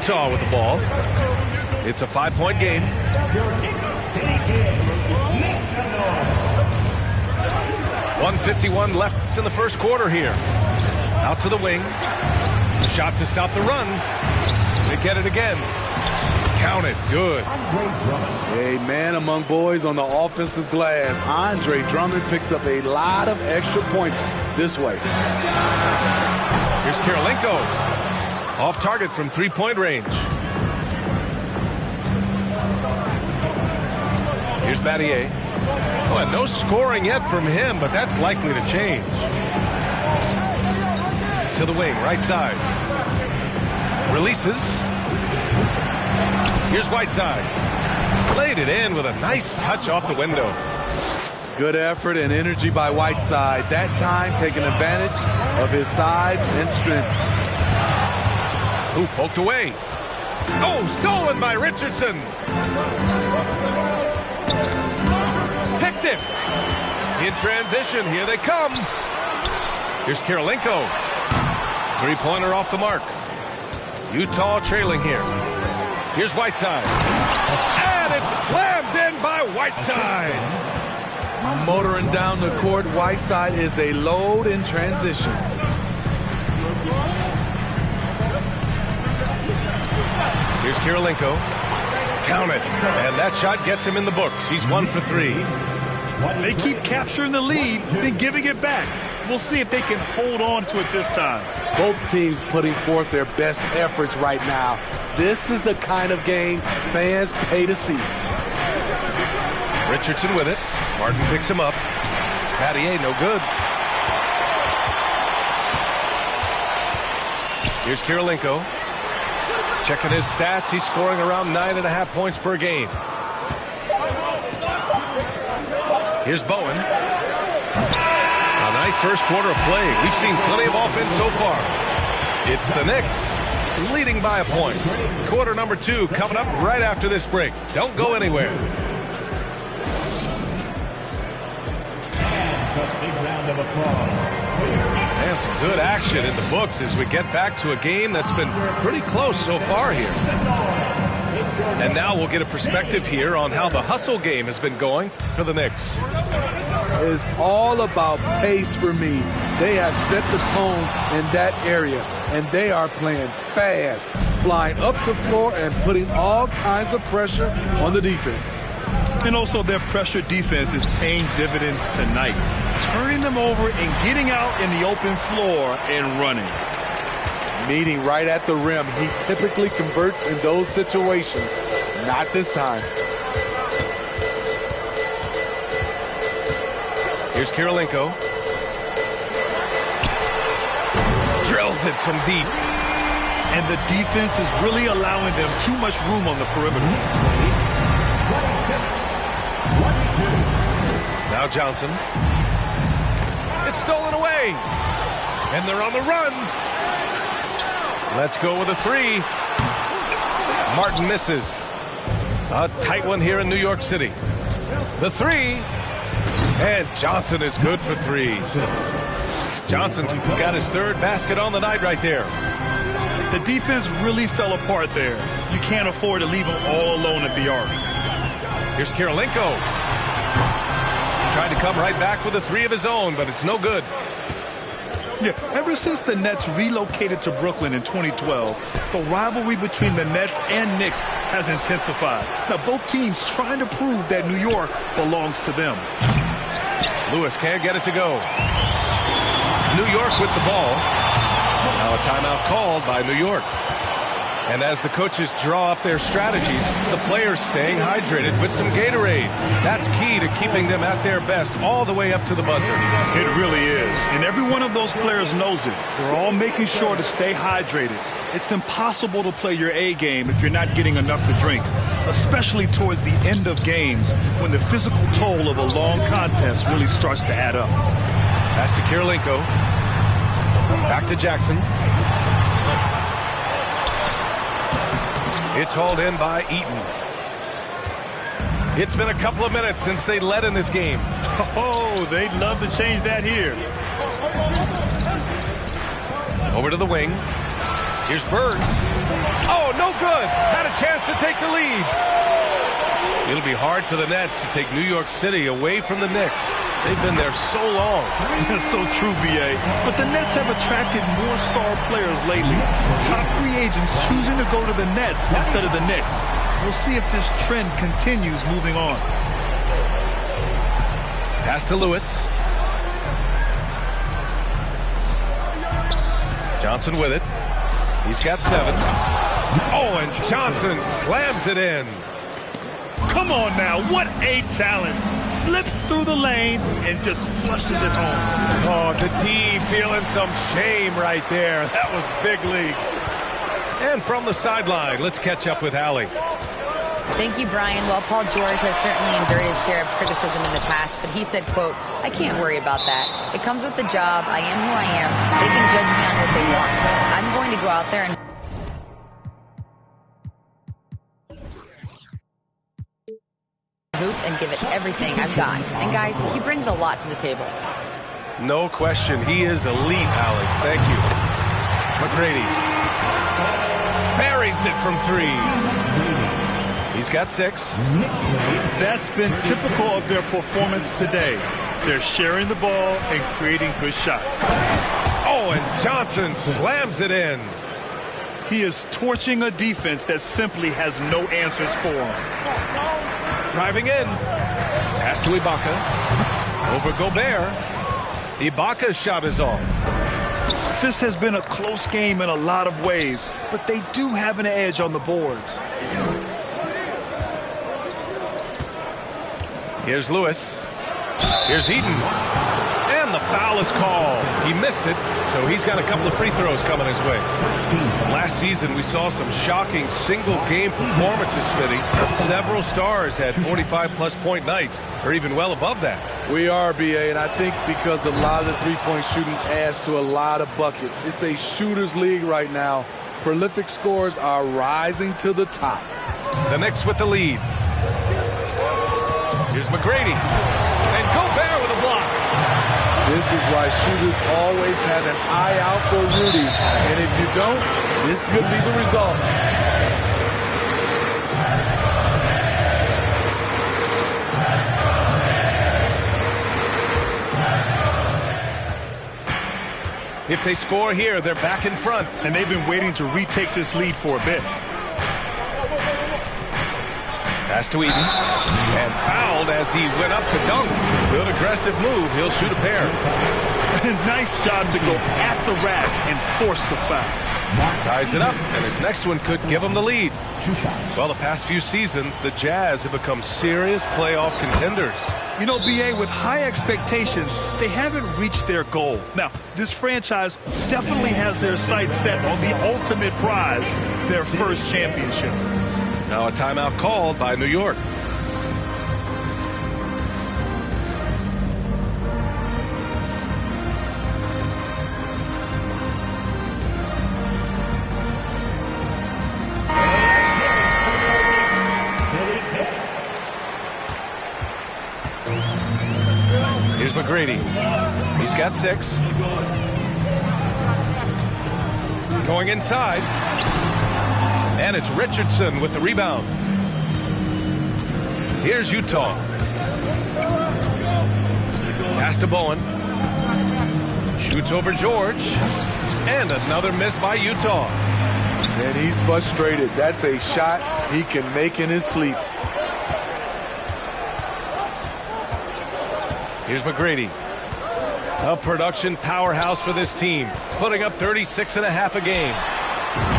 Utah with the ball. It's a 5-point game. .151 left in the first quarter here. Out to the wing. The shot to stop the run. They get it again. Count it. Good. A man among boys on the offensive glass. Andre Drummond picks up a lot of extra points this way. Here's Kirilenko. Off target from three-point range. Here's Battier. Oh, and no scoring yet from him, but that's likely to change. To the wing, right side. Releases. Here's Whiteside. Played it in with a nice touch off the window. Good effort and energy by Whiteside. That time taking advantage of his size and strength. Ooh, poked away. Oh, stolen by Richardson. Picked him. In transition, here they come. Here's Kirilenko. Three-pointer off the mark. Utah trailing here. Here's Whiteside. And it's slammed in by Whiteside. Motoring down the court, Whiteside is a load in transition. Here's Kirilenko. Count it. And that shot gets him in the books. He's 1 for 3. They keep capturing the lead, then giving it back. We'll see if they can hold on to it this time. Both teams putting forth their best efforts right now. This is the kind of game fans pay to see. Richardson with it. Martin picks him up. Battier, no good. Here's Kirilenko. Checking his stats. He's scoring around 9.5 points per game. Here's Bowen. A nice first quarter of play. We've seen plenty of offense so far. It's the Knicks leading by a point. Quarter number 2 coming up right after this break. Don't go anywhere. And some good action in the books as we get back to a game that's been pretty close so far here. And now we'll get a perspective here on how the hustle game has been going for the Knicks. It's all about pace for me. They have set the tone in that area, and they are playing fast, flying up the floor and putting all kinds of pressure on the defense. And also their pressure defense is paying dividends tonight, turning them over and getting out in the open floor and running. Meeting right at the rim, he typically converts in those situations. Not this time. Here's Kirilenko. Drills it from deep. And the defense is really allowing them too much room on the perimeter. Now Johnson. It's stolen away. And they're on the run. Let's go with a 3. Martin misses. A tight one here in New York City. The 3. And Johnson is good for 3. Johnson's got his 3rd basket on the night right there. The defense really fell apart there. You can't afford to leave him all alone at the arc. Here's Kirilenko. Tried to come right back with a 3 of his own, but it's no good. Yeah, ever since the Nets relocated to Brooklyn in 2012, the rivalry between the Nets and Knicks has intensified. Now, both teams trying to prove that New York belongs to them. Lewis can't get it to go. New York with the ball. Now a timeout called by New York. And as the coaches draw up their strategies, the players staying hydrated with some Gatorade. That's key to keeping them at their best all the way up to the buzzer. It really is. And every one of those players knows it. They're all making sure to stay hydrated. It's impossible to play your A game if you're not getting enough to drink, especially towards the end of games when the physical toll of a long contest really starts to add up. Pass to Kirilenko. Back to Jackson. It's hauled in by Eaton. It's been a couple of minutes since they led in this game. Oh, they'd love to change that here. Over to the wing. Here's Bird. Oh, no good. Had a chance to take the lead. It'll be hard for the Nets to take New York City away from the Knicks. They've been there so long. That's so true, B.A. But the Nets have attracted more star players lately. Top free agents choosing to go to the Nets instead of the Knicks. We'll see if this trend continues moving on. Pass to Lewis. Johnson with it. He's got 7. Oh, and Johnson slams it in. Come on now, what a talent. Slips through the lane and just flushes it home. Oh, the D feeling some shame right there. That was big league. And from the sideline, let's catch up with Allie. Thank you, Brian. Well, Paul George has certainly endured his share of criticism in the past, but he said, quote, "I can't worry about that. It comes with the job. I am who I am. They can judge me on what they want. I'm going to go out there and hoop and give it everything I've got." And guys, he brings a lot to the table. No question. He is elite, Allie. Thank you. McGrady buries it from 3. He's got 6. That's been typical of their performance today. They're sharing the ball and creating good shots. Oh, and Johnson slams it in. He is torching a defense that simply has no answers for him. Driving in. Pass to Ibaka. Over Gobert. Ibaka's shot is off. This has been a close game in a lot of ways, but they do have an edge on the boards. Here's Lewis. Here's Eaton. And the foul is called. He missed it, so he's got a couple of free throws coming his way. Last season, we saw some shocking single-game performances, Smitty. Several stars had 45-plus point nights, or even well above that. We are, B.A., and I think because a lot of the three-point shooting adds to a lot of buckets. It's a shooter's league right now. Prolific scores are rising to the top. The Knicks with the lead. Here's McGrady. And Gobert with a block. This is why shooters always have an eye out for Rudy. And if you don't, this could be the result. If they score here, they're back in front. And they've been waiting to retake this lead for a bit. Pass to Eaton. And fouled as he went up to dunk. Good aggressive move. He'll shoot a pair. Nice job to go at the rack and force the foul. Ties it up, and his next one could give him the lead. Well, the past few seasons, the Jazz have become serious playoff contenders. You know, B.A., with high expectations, they haven't reached their goal. Now, this franchise definitely has their sights set on the ultimate prize, their first championship. Now a timeout called by New York. Here's McGrady. He's got 6. Going inside. And it's Richardson with the rebound. Here's Utah. Pass to Bowen. Shoots over George. And another miss by Utah. And he's frustrated. That's a shot he can make in his sleep. Here's McGrady. A production powerhouse for this team. Putting up 36.5 a game.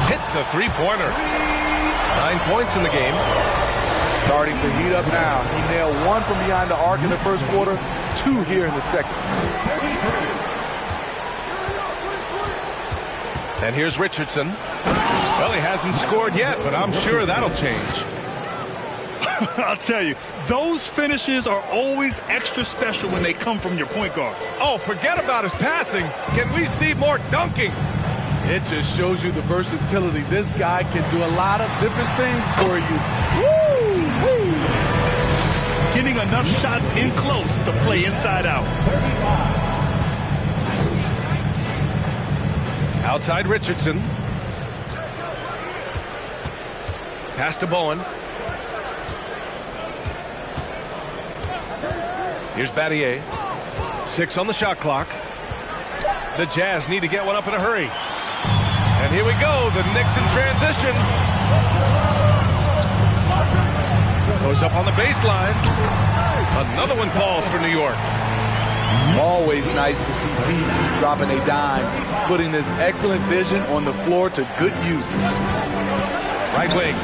Hits a three-pointer. 9 points in the game. Starting to heat up now. He nailed 1 from behind the arc in the first quarter, 2 here in the second. And here's Richardson. Well, he hasn't scored yet, but I'm sure that'll change. I'll tell you, those finishes are always extra special when they come from your point guard. Oh, forget about his passing. Can we see more dunking? It just shows you the versatility. This guy can do a lot of different things for you. Woo! Woo! Getting enough shots in close to play inside out. Outside Richardson. Pass to Bowen. Here's Battier. 6 on the shot clock. The Jazz need to get one up in a hurry. And here we go. The Knicks in transition. Goes up on the baseline. Another one falls for New York. Always nice to see PG dropping a dime, putting his excellent vision on the floor to good use. Right wing.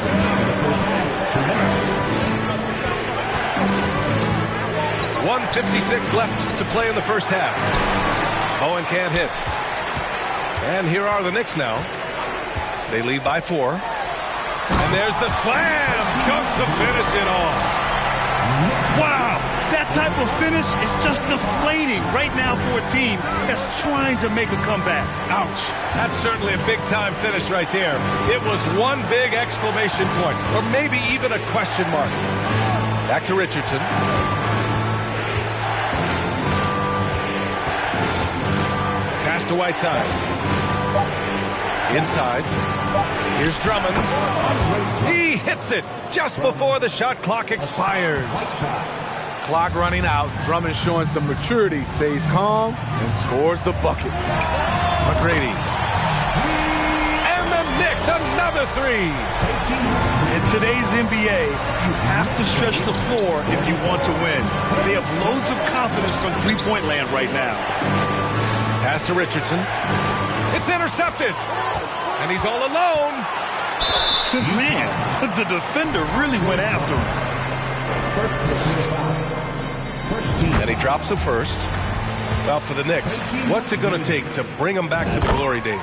.156 left to play in the first half. Bowen can't hit. And here are the Knicks now. They lead by 4. And there's the slam dunk to finish it off. Wow, that type of finish is just deflating right now for a team that's trying to make a comeback. Ouch. That's certainly a big-time finish right there. It was one big exclamation point, or maybe even a question mark. Back to Richardson. Pass to Whiteside. Inside. Here's Drummond. He hits it just before the shot clock expires. Clock running out. Drummond showing some maturity. Stays calm and scores the bucket. McGrady. And the Knicks, another 3. In today's NBA, you have to stretch the floor if you want to win. They have loads of confidence from three-point land right now. Pass to Richardson. It's intercepted. And he's all alone. Man, the defender really went after him. And he drops the first. Well, for the Knicks, what's it going to take to bring them back to the glory days?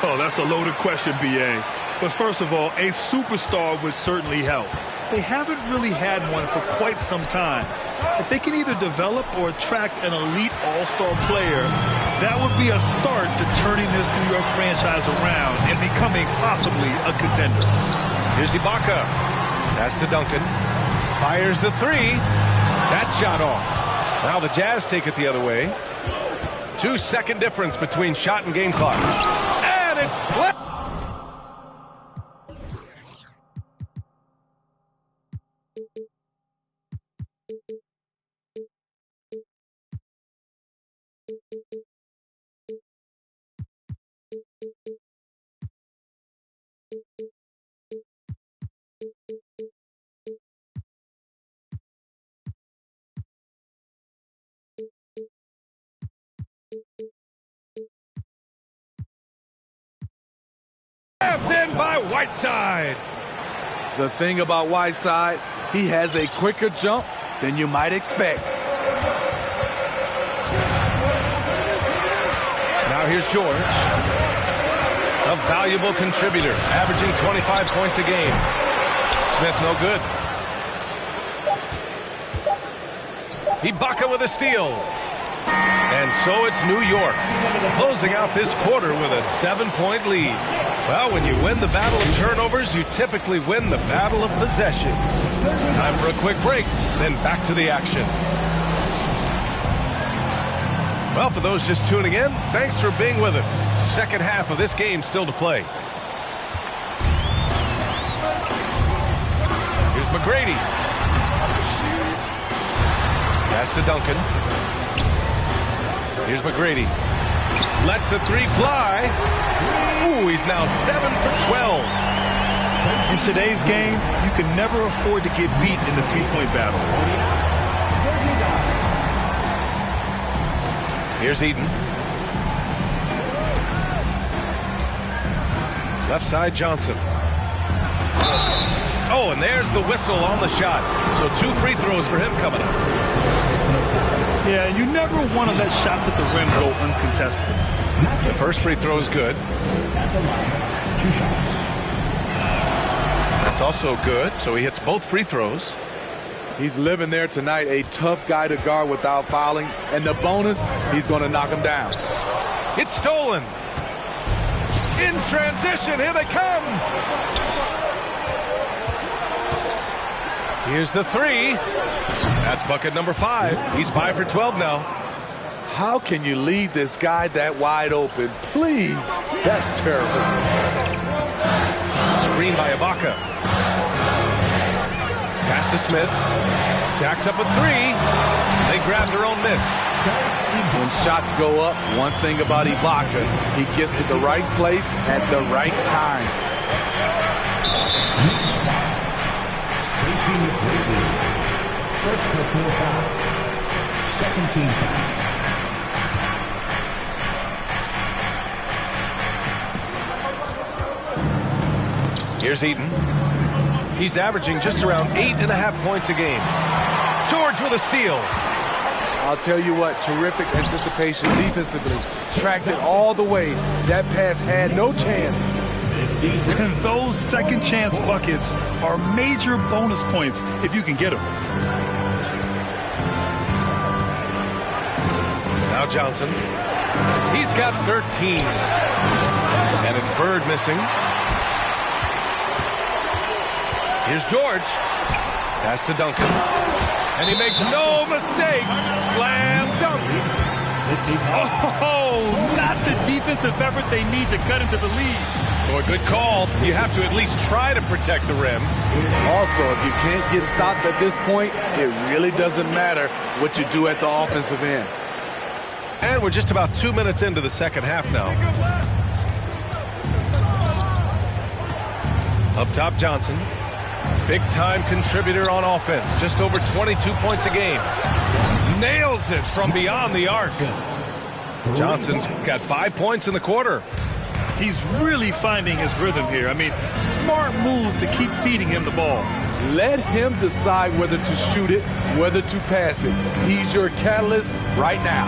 Oh, that's a loaded question, B.A. But first of all, a superstar would certainly help. They haven't really had one for quite some time. If they can either develop or attract an elite all-star player, that would be a start to turning this New York franchise around and becoming possibly a contender. Here's Ibaka. Pass to Duncan. Fires the 3. That shot off. Now the Jazz take it the other way. 2-second difference between shot and game clock. And it slipped. In by Whiteside. The thing about Whiteside, he has a quicker jump than you might expect. Now here's George. A valuable contributor, averaging 25 points a game. Smith no good. Ibaka with a steal. And so it's New York, closing out this quarter with a 7-point lead. Well, when you win the battle of turnovers, you typically win the battle of possession. Time for a quick break, then back to the action. Well, for those just tuning in, thanks for being with us. Second half of this game still to play. Here's McGrady. Pass to Duncan. Here's McGrady. Lets the 3 fly. Ooh, he's now 7 for 12. In today's game, you can never afford to get beat in the three-point battle. Here's Eden. Left side, Johnson. Oh, and there's the whistle on the shot. So 2 free throws for him coming up. Yeah, you never want to let shots at the rim go uncontested. The first free throw is good. 2 shots. That's also good, so he hits both free throws. He's living there tonight, a tough guy to guard without fouling. And the bonus, he's going to knock him down. It's stolen. In transition, here they come. Here's the 3. That's bucket number 5. He's 5 for 12 now. How can you leave this guy that wide open? Please. That's terrible. Screen by Ibaka. Pass to Smith. Jacks up a three. They grab their own miss. When shots go up, one thing about Ibaka, he gets to the right place at the right time. Tracy McGrady. First personal foul. Second team foul. Here's Eaton. He's averaging just around 8.5 points a game. George with a steal. I'll tell you what, terrific anticipation defensively. Tracked it all the way. That pass had no chance. And those second chance buckets are major bonus points if you can get them. Now Johnson. He's got 13. And it's Bird missing. Here's George. Pass to Duncan. And he makes no mistake. Slam dunk. Oh, not the defensive effort they need to cut into the lead. So a good call. You have to at least try to protect the rim. Also, if you can't get stops at this point, it really doesn't matter what you do at the offensive end. And we're just about 2 minutes into the second half now. Up top, Johnson. Big-time contributor on offense. Just over 22 points a game. Nails it from beyond the arc. Johnson's got 5 points in the quarter. He's really finding his rhythm here. I mean, smart move to keep feeding him the ball. Let him decide whether to shoot it, whether to pass it. He's your catalyst right now.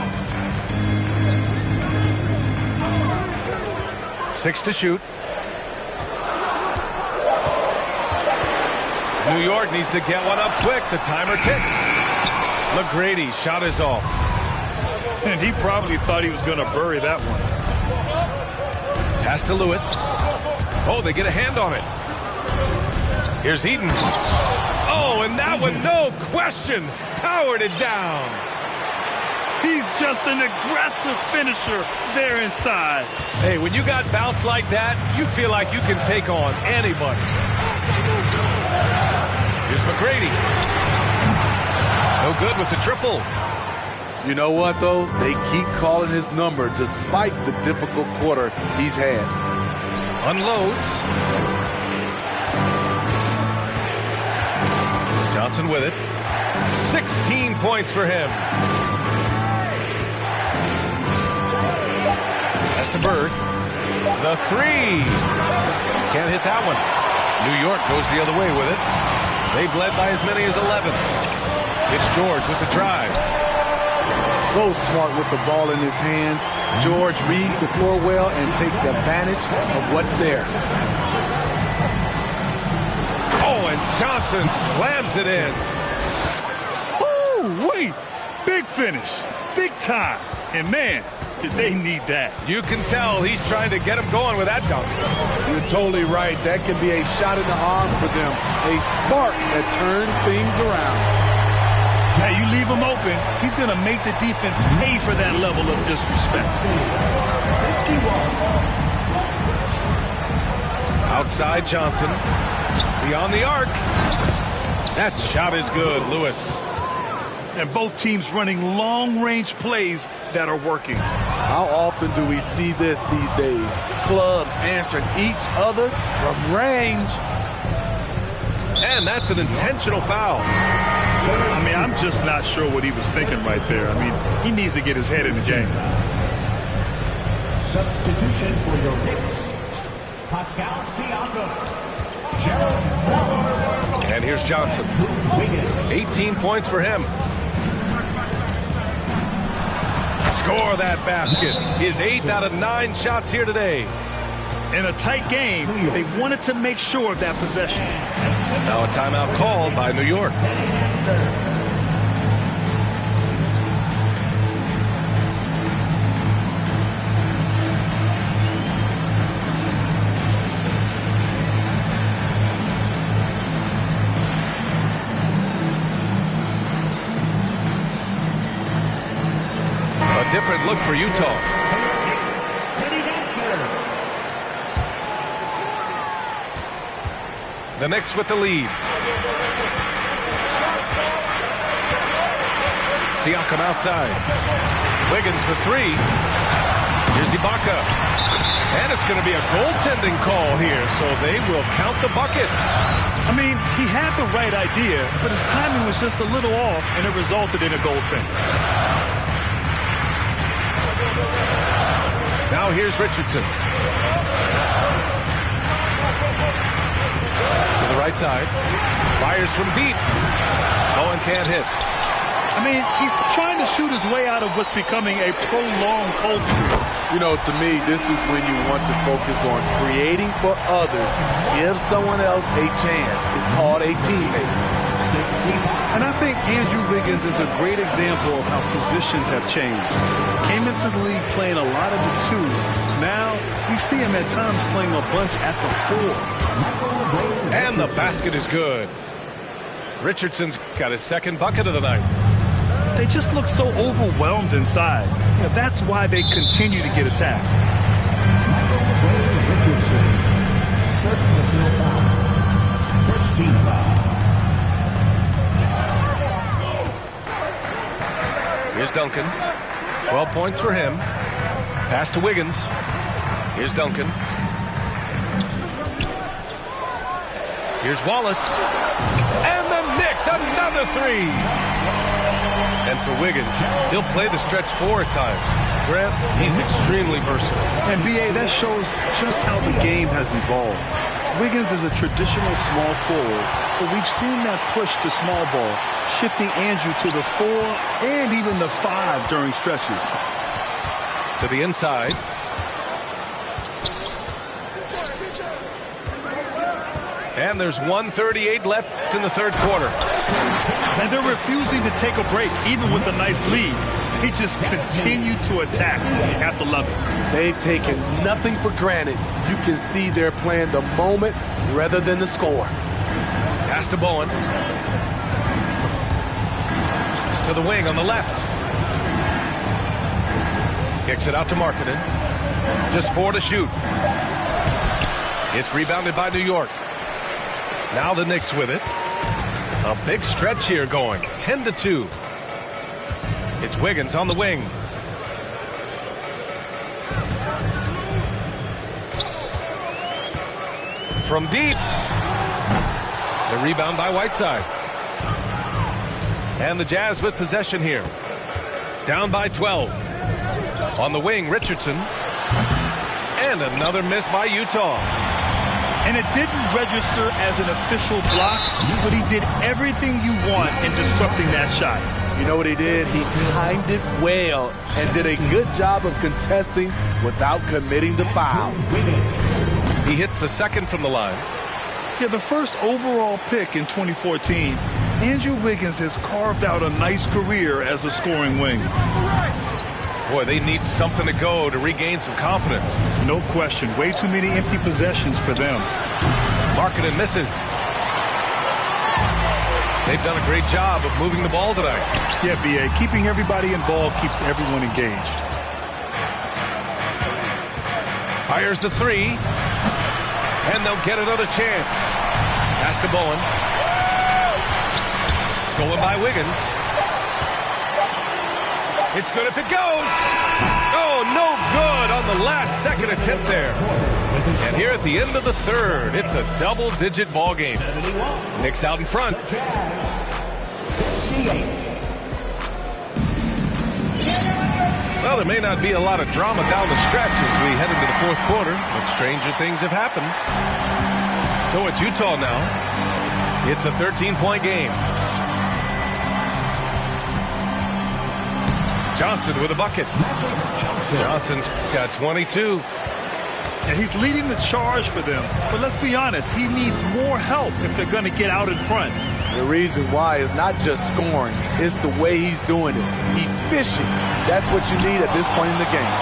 6 to shoot. New York needs to get one up quick. The timer ticks. McGrady shot is off. And he probably thought he was going to bury that one. Pass to Lewis. Oh, they get a hand on it. Here's Eaton. Oh, and that one, no question, powered it down. He's just an aggressive finisher there inside. Hey, when you got bounce like that, you feel like you can take on anybody. Here's McGrady. No good with the triple. You know what, though? They keep calling his number despite the difficult quarter he's had. Unloads. Johnson with it. 16 points for him. Pass to Bird. The three. Can't hit that one. New York goes the other way with it. They've led by as many as 11. It's George with the drive. So smart with the ball in his hands. George reads the floor well and takes advantage of what's there. Oh, and Johnson slams it in. Woo, wait. Big finish. Big time. And man, did they need that. You can tell he's trying to get him going with that dunk. You're totally right. That can be a shot in the arm for them. A spark that turned things around. Hey, you leave him open, he's going to make the defense pay for that level of disrespect. Outside Johnson. Beyond the arc. That shot is good, Lewis. And both teams running long-range plays that are working. How often do we see this these days? Clubs answering each other from range. And that's an intentional foul. I mean, I'm just not sure what he was thinking right there. I mean, he needs to get his head in the game. Substitution for your Knicks. Pascal Siakam. Gerald Wallace. And here's Johnson. 18 points for him. Score that basket. His 8th out of 9 shots here today. In a tight game, they wanted to make sure of that possession. Now a timeout called by New York. A different look for Utah. The Knicks with the lead. Siakam outside. Wiggins for three. Here's Ibaka. And it's going to be a goaltending call here, so they will count the bucket. I mean, he had the right idea, but his timing was just a little off, and it resulted in a goaltend. Now here's Richardson. To the right side. Fires from deep. Bowen can't hit. I mean, he's trying to shoot his way out of what's becoming a prolonged cold streak. You know, to me, this is when you want to focus on creating for others. Give someone else a chance. It's called a teammate. And I think Andrew Wiggins is a great example of how positions have changed. Came into the league playing a lot of the two. Now, we see him at times playing a bunch at the four. And the basket is good. Richardson's got his second bucket of the night. They just look so overwhelmed inside. You know, that's why they continue to get attacked. First team foul. Here's Duncan. 12 points for him. Pass to Wiggins. Here's Duncan. Here's Wallace. And the Knicks, another three. And for Wiggins, he'll play the stretch four at times. Grant, he's extremely versatile. And B.A., that shows just how the game has evolved. Wiggins is a traditional small forward, but we've seen that push to small ball, shifting Andrew to the 4 and even the 5 during stretches. To the inside. And there's 1:38 left in the third quarter. And they're refusing to take a break, even with a nice lead. They just continue to attack. You have to love it. They've taken nothing for granted. You can see they're playing the moment rather than the score. Pass to Bowen. To the wing on the left. Kicks it out to Markkanen. Just 4 to shoot. It's rebounded by New York. Now the Knicks with it. A big stretch here going. 10-2. It's Wiggins on the wing. From deep. The rebound by Whiteside. And the Jazz with possession here. Down by 12. On the wing, Richardson. And another miss by Utah. And it didn't register as an official block, but he did everything you want in disrupting that shot. You know what he did? He timed it well and did a good job of contesting without committing the foul. He hits the second from the line. Yeah, the first overall pick in 2014, Andrew Wiggins has carved out a nice career as a scoring wing. Boy, they need something to go to regain some confidence. No question. Way too many empty possessions for them. Markkanen misses. They've done a great job of moving the ball tonight. Yeah, B.A., keeping everybody involved keeps everyone engaged. Fires the three. And they'll get another chance. Pass to Bowen. Stolen by Wiggins. It's good if it goes. Oh, no good on the last second attempt there. And here at the end of the third, it's a double-digit ball game. Knicks out in front. Well, there may not be a lot of drama down the stretch as we head into the fourth quarter, but stranger things have happened. So it's Utah now. It's a 13-point game. Johnson with a bucket. Johnson's got 22. And he's leading the charge for them. But let's be honest, he needs more help if they're going to get out in front. The reason why is not just scoring, it's the way he's doing it. Efficient. That's what you need at this point in the game.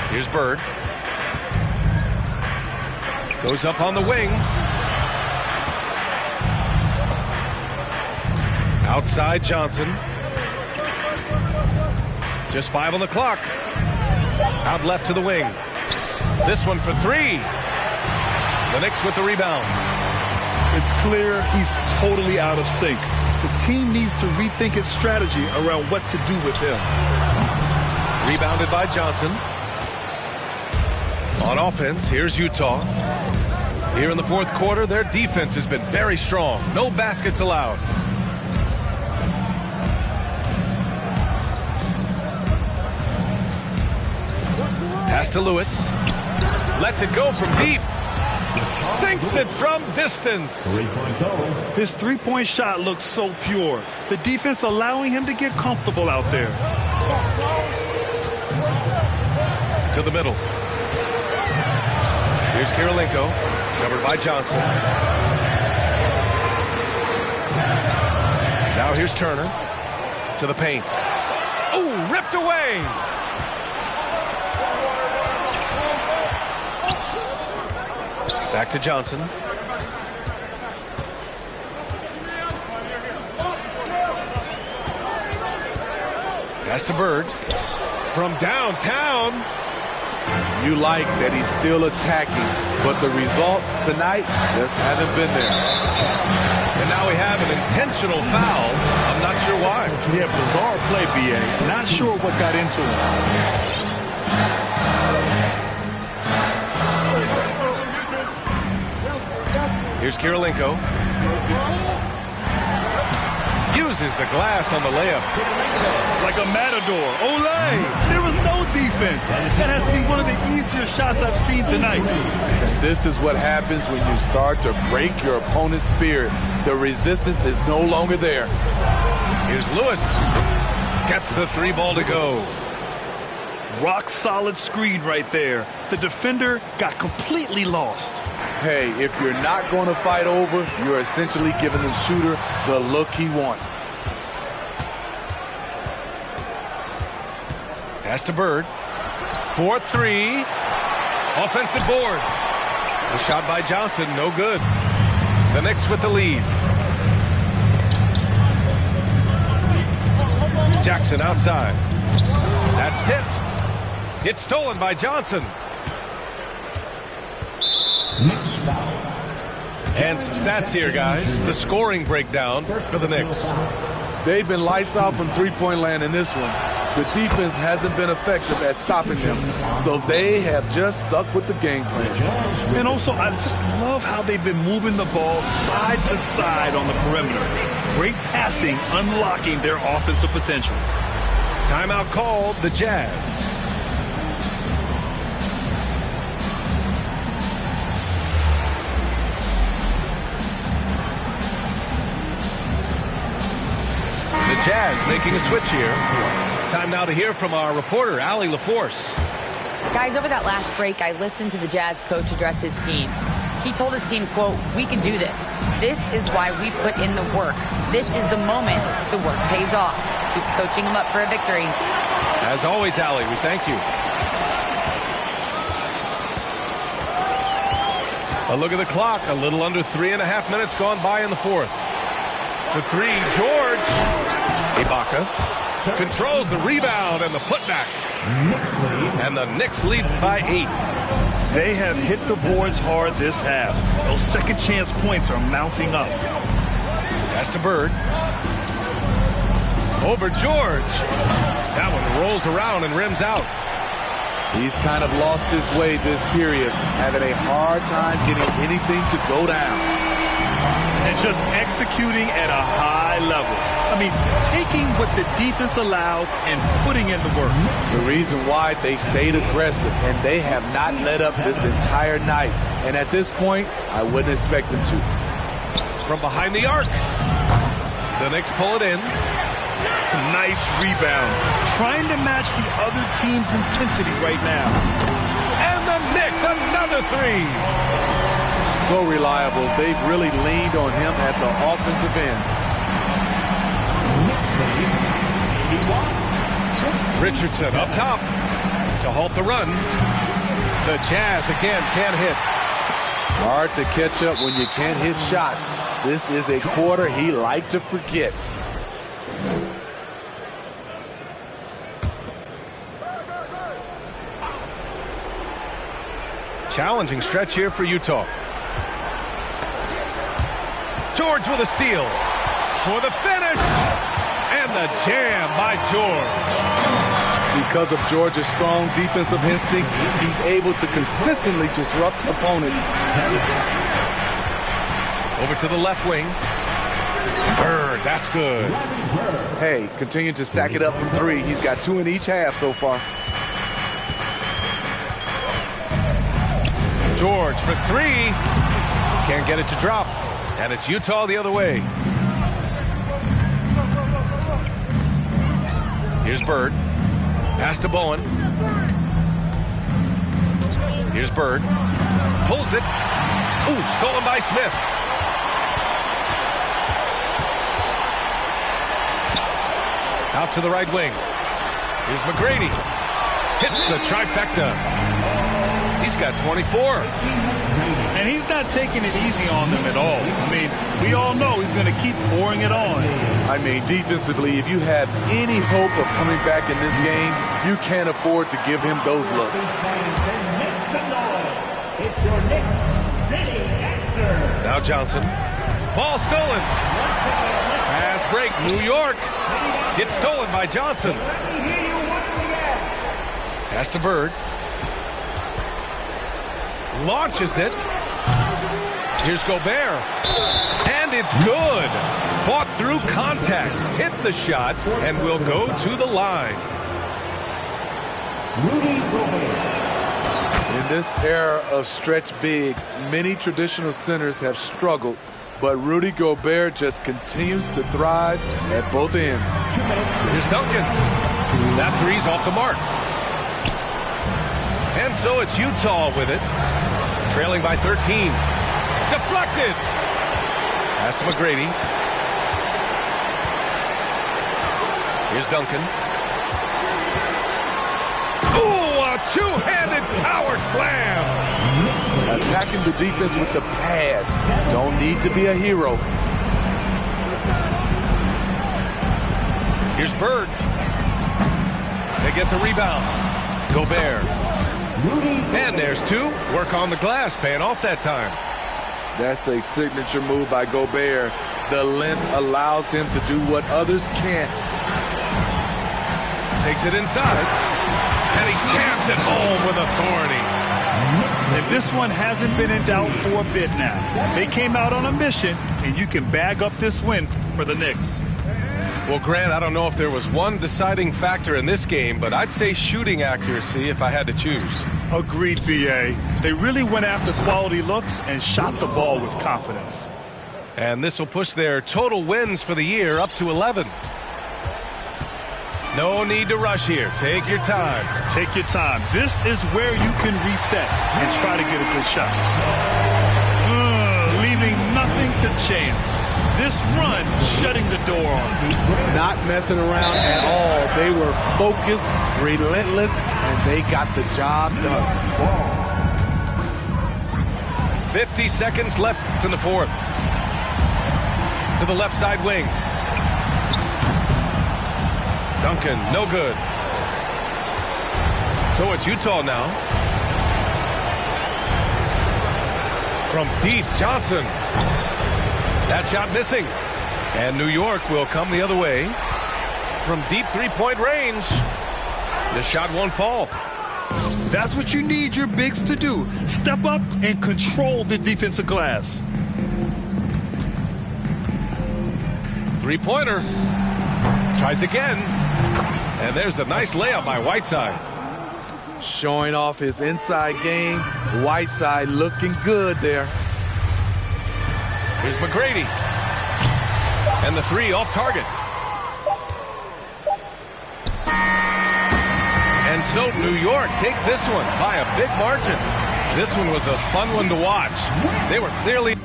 Here's Bird. Goes up on the wing. Outside Johnson. Just 5 on the clock. Out left to the wing. This one for three. The Knicks with the rebound. It's clear he's totally out of sync. The team needs to rethink its strategy around what to do with him. Rebounded by Johnson. On offense, here's Utah. Here in the fourth quarter, their defense has been very strong. No baskets allowed. Pass to Lewis. Lets it go from deep. Sinks it from distance. His three-point shot looks so pure. The defense allowing him to get comfortable out there. To the middle. Here's Kirilenko, covered by Johnson. Now here's Turner to the paint. Oh, ripped away. Back to Johnson. Pass to Bird. From downtown. You like that he's still attacking, but the results tonight just haven't been there. And now we have an intentional foul. I'm not sure why. Yeah, bizarre play, B.A. Not sure what got into him. Here's Kirilenko. Uses the glass on the layup. Like a matador. Olay! There was no defense. That has to be one of the easier shots I've seen tonight. And this is what happens when you start to break your opponent's spirit. The resistance is no longer there. Here's Lewis. Gets the three ball to go. Rock solid screen right there. The defender got completely lost. Hey, if you're not going to fight over, you're essentially giving the shooter the look he wants. Pass to Bird. 4-3. Offensive board. The shot by Johnson, no good. The Knicks with the lead. Jackson outside. That's tipped. It's stolen by Johnson. And some stats here, guys. The scoring breakdown for the Knicks. They've been lights out from three-point land in this one. The defense hasn't been effective at stopping them, so they have just stuck with the game plan. And also, I just love how they've been moving the ball side to side on the perimeter. Great passing, unlocking their offensive potential. Timeout called, the Jazz. The Jazz making a switch here. Time now to hear from our reporter, Allie LaForce. Guys, over that last break, I listened to the Jazz coach address his team. He told his team, quote, "We can do this. This is why we put in the work. This is the moment the work pays off." He's coaching them up for a victory. As always, Allie, we thank you. A look at the clock. A little under 3.5 minutes gone by in the fourth. For three, George. Ibaka controls the rebound and the putback. And the Knicks lead by 8. They have hit the boards hard this half. Those second chance points are mounting up. Pass to Bird. Over George. That one rolls around and rims out. He's kind of lost his way this period, having a hard time getting anything to go down. And just executing at a high level. I mean, taking what the defense allows and putting in the work. The reason why they stayed aggressive, and they have not let up this entire night. And at this point, I wouldn't expect them to. From behind the arc. The Knicks pull it in. Nice rebound. Trying to match the other team's intensity right now. And the Knicks, another three. So reliable. They've really leaned on him at the offensive end. Richardson up top to halt the run. The Jazz again can't hit. Hard to catch up when you can't hit shots. This is a quarter he liked to forget. challenging stretch here for Utah. George with a steal for the finish, and the jam by George. Because of George's strong defensive instincts, he's able to consistently disrupt opponents. Over to the left wing. Bird, that's good. Hey, continue to stack it up from three. He's got 2 in each half so far. George for 3. Can't get it to drop. And it's Utah the other way. Here's Bird. Pass to Bowen. Here's Bird. Pulls it. Ooh, stolen by Smith. Out to the right wing. Here's McGrady. Hits the trifecta. He's got 24. And he's not taking it easy on them at all. I mean, we all know he's going to keep pouring it on. I mean, defensively, if you have any hope of coming back in this game, you can't afford to give him those looks. Now Johnson. Ball stolen. Pass break. New York. Gets stolen by Johnson. Pass to Bird. Launches it. Here's Gobert. And it's good. Fought through contact. Hit the shot and will go to the line. In this era of stretch bigs, many traditional centers have struggled, but Rudy Gobert just continues to thrive at both ends. Here's Duncan. That three's off the mark. And so it's Utah with it. Trailing by 13. Deflected. Pass to McGrady. Here's Duncan. Ooh, a two-handed power slam. Attacking the defense with the pass. Don't need to be a hero. Here's Bird. They get the rebound. Gobert. And there's 2. Work on the glass, paying off that time. That's a signature move by Gobert. The length allows him to do what others can't. Takes it inside. And he jams it home with authority. And this one hasn't been in doubt for a bit now. They came out on a mission, and you can bag up this win for the Knicks. Well, Grant, I don't know if there was one deciding factor in this game, but I'd say shooting accuracy if I had to choose. Agreed, B.A. They really went after quality looks and shot the ball with confidence. And this will push their total wins for the year up to 11. No need to rush here. Take your time. Take your time. This is where you can reset and try to get a good shot. Leaving nothing to chance. This run shutting the door on them. Not messing around at all. They were focused, relentless, and they got the job done. 50 seconds left in the fourth. To the left side wing. Duncan, no good. So it's Utah now. From deep, Johnson. That shot missing. And New York will come the other way. From deep three-point range. The shot won't fall. That's what you need your bigs to do. Step up and control the defensive glass. Three-pointer. Tries again. And there's the nice layup by Whiteside. Showing off his inside game. Whiteside looking good there. Here's McGrady. And the 3 off target. And so New York takes this one by a big margin. This one was a fun one to watch. They were clearly...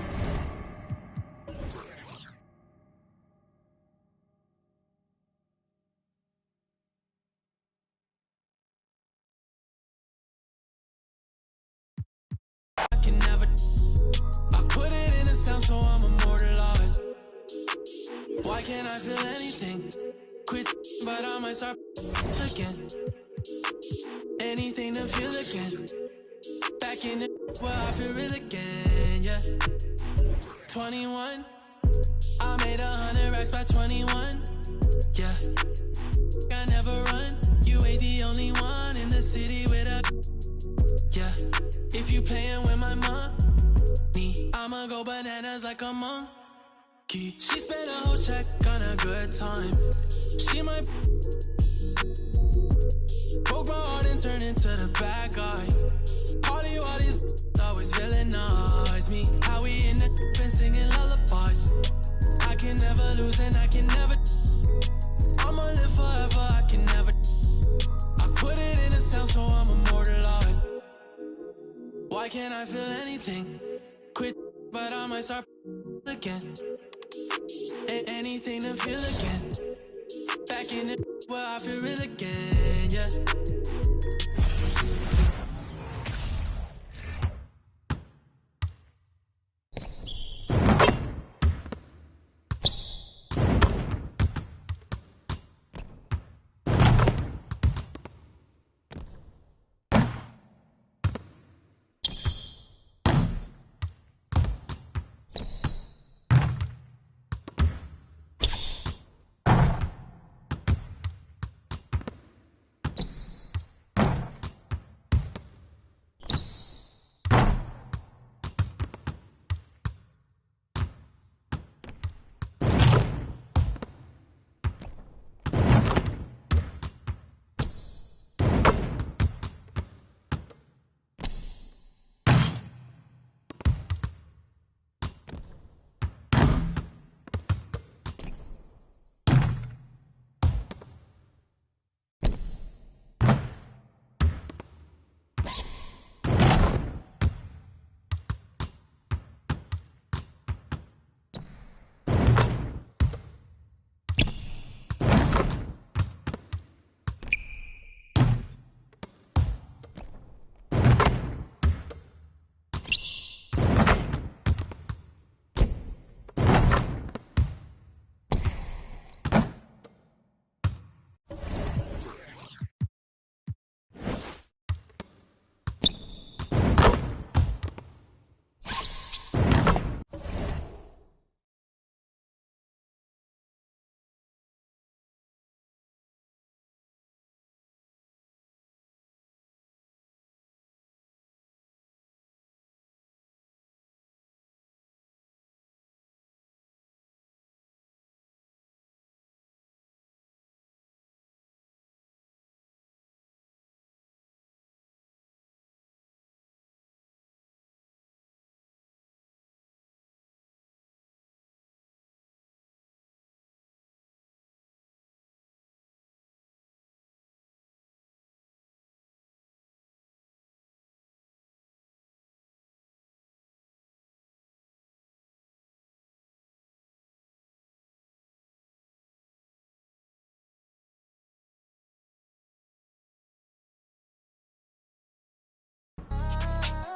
So I'm immortalized. Why can't I feel anything? Quit, but I might start again. Anything to feel again. Back in it. well, I feel real again, yeah. 21, I made 100 racks by 21, yeah. I never run, you ain't the only one in the city with a, yeah. If you playin' with my money, I'ma go bananas like a monkey. She spent a whole check on a good time. She might broke my heart and turn into the bad guy. All these always villainize me. How we in the been singing lullabies. I can never lose and I can never. I'ma live forever, I can never. I put it in a sound so I'm immortalized. Why can't I feel anything? Quit, but I might start again. Anything to feel again. Back in it, where I feel real again, yeah.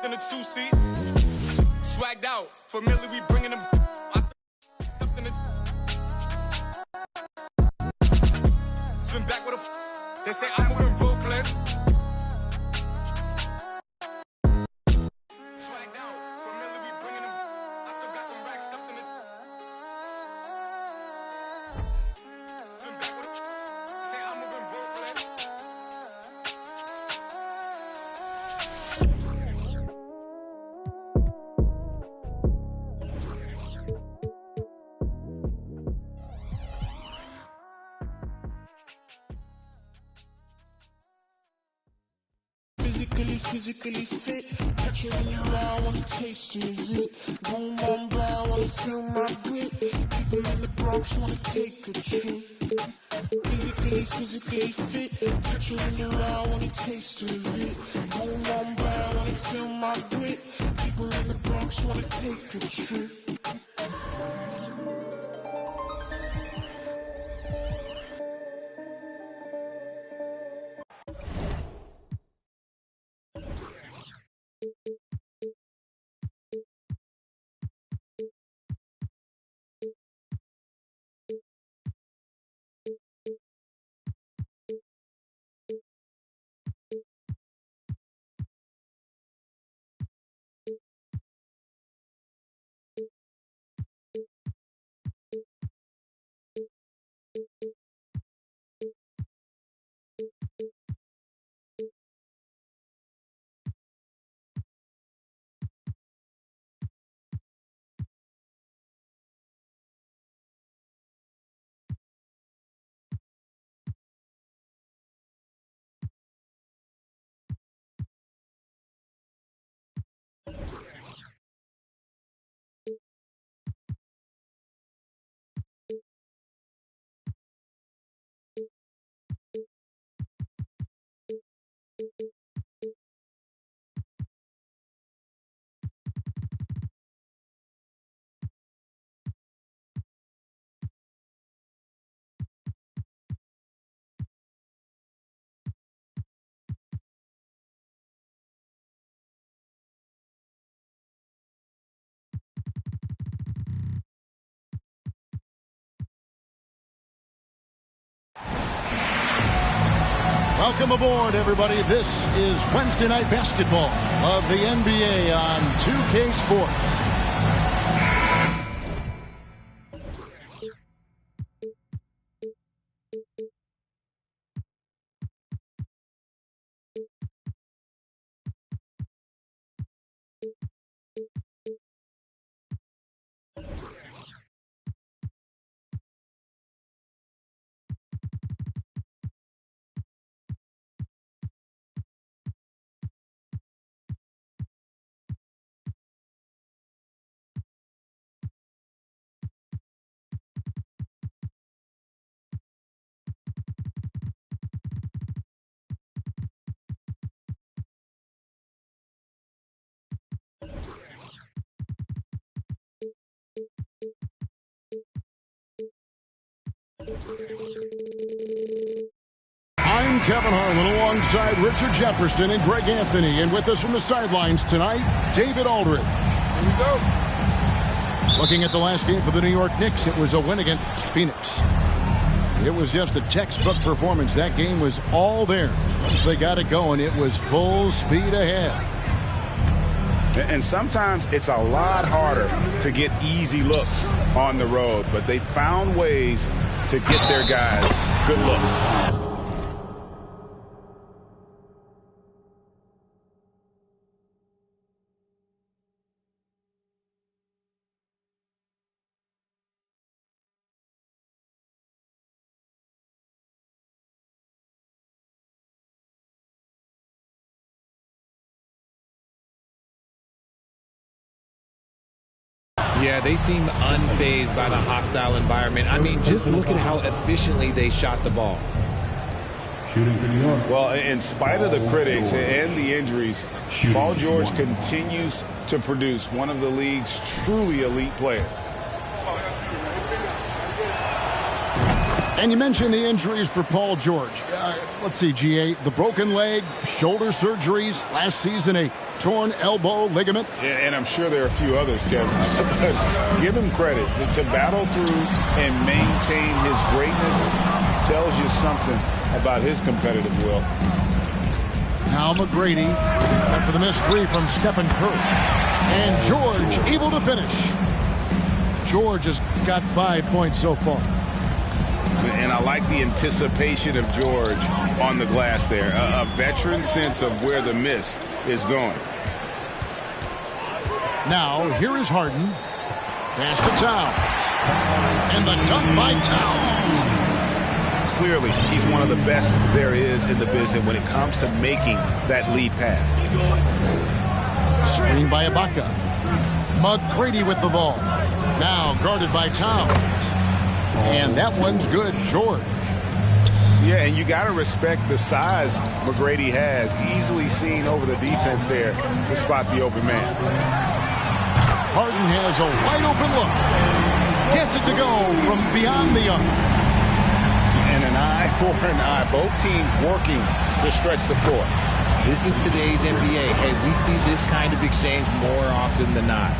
In a two-seat, swagged out. Familiar, we bringing them. Stuffed in the. Swim back with a. They say I'm moving ruthless. Swagged out. Familiar, we bringing them. I still got some racks stuffed in the. Swim back with a. Say I'm moving ruthless. Physically fit. Catch it in your eye, wanna taste of it. Boom, boom, blind, wanna feel my grit. People in the Bronx wanna take a trip. Physically fit. Catch it in your eye, wanna taste of it. Boom, boom, blind, wanna feel my grit. People in the Bronx wanna take a trip. Welcome aboard, everybody. This is Wednesday Night Basketball of the NBA on 2K Sports. I'm Kevin Harlan alongside Richard Jefferson and Greg Anthony. And with us from the sidelines tonight, David Aldridge. Here we go. Looking at the last game for the New York Knicks, it was a win against Phoenix. It was just a textbook performance. That game was all theirs. Once they got it going, it was full speed ahead. And sometimes it's a lot harder to get easy looks on the road, but they found ways to get their guys good looks. Yeah, they seem unfazed by the hostile environment. I mean, just look at how efficiently they shot the ball. Shooting for New York. Well, in spite of the critics and the injuries, Paul George continues to produce one of the league's truly elite players. And you mentioned the injuries for Paul George. Let's see, GA, the broken leg, shoulder surgeries, last season a torn elbow ligament. And I'm sure there are a few others, Kevin. But give him credit. To battle through and maintain his greatness tells you something about his competitive will. Now McGrady after the missed three from Stephen Curry. And George able to finish. George has got 5 points so far. And I like the anticipation of George on the glass there. A veteran sense of where the miss is going. Now, here is Harden. Pass to Towns. And the dunk by Towns. Clearly, he's one of the best there is in the business when it comes to making that lead pass. Screen by Ibaka. McGrady with the ball. Now guarded by Towns. And that one's good, George. Yeah, and you got to respect the size McGrady has. Easily seen over the defense there to spot the open man. Harden has a wide open look. Gets it to go from beyond the arc. And an eye for an eye. Both teams working to stretch the floor. This is today's NBA. Hey, we see this kind of exchange more often than not.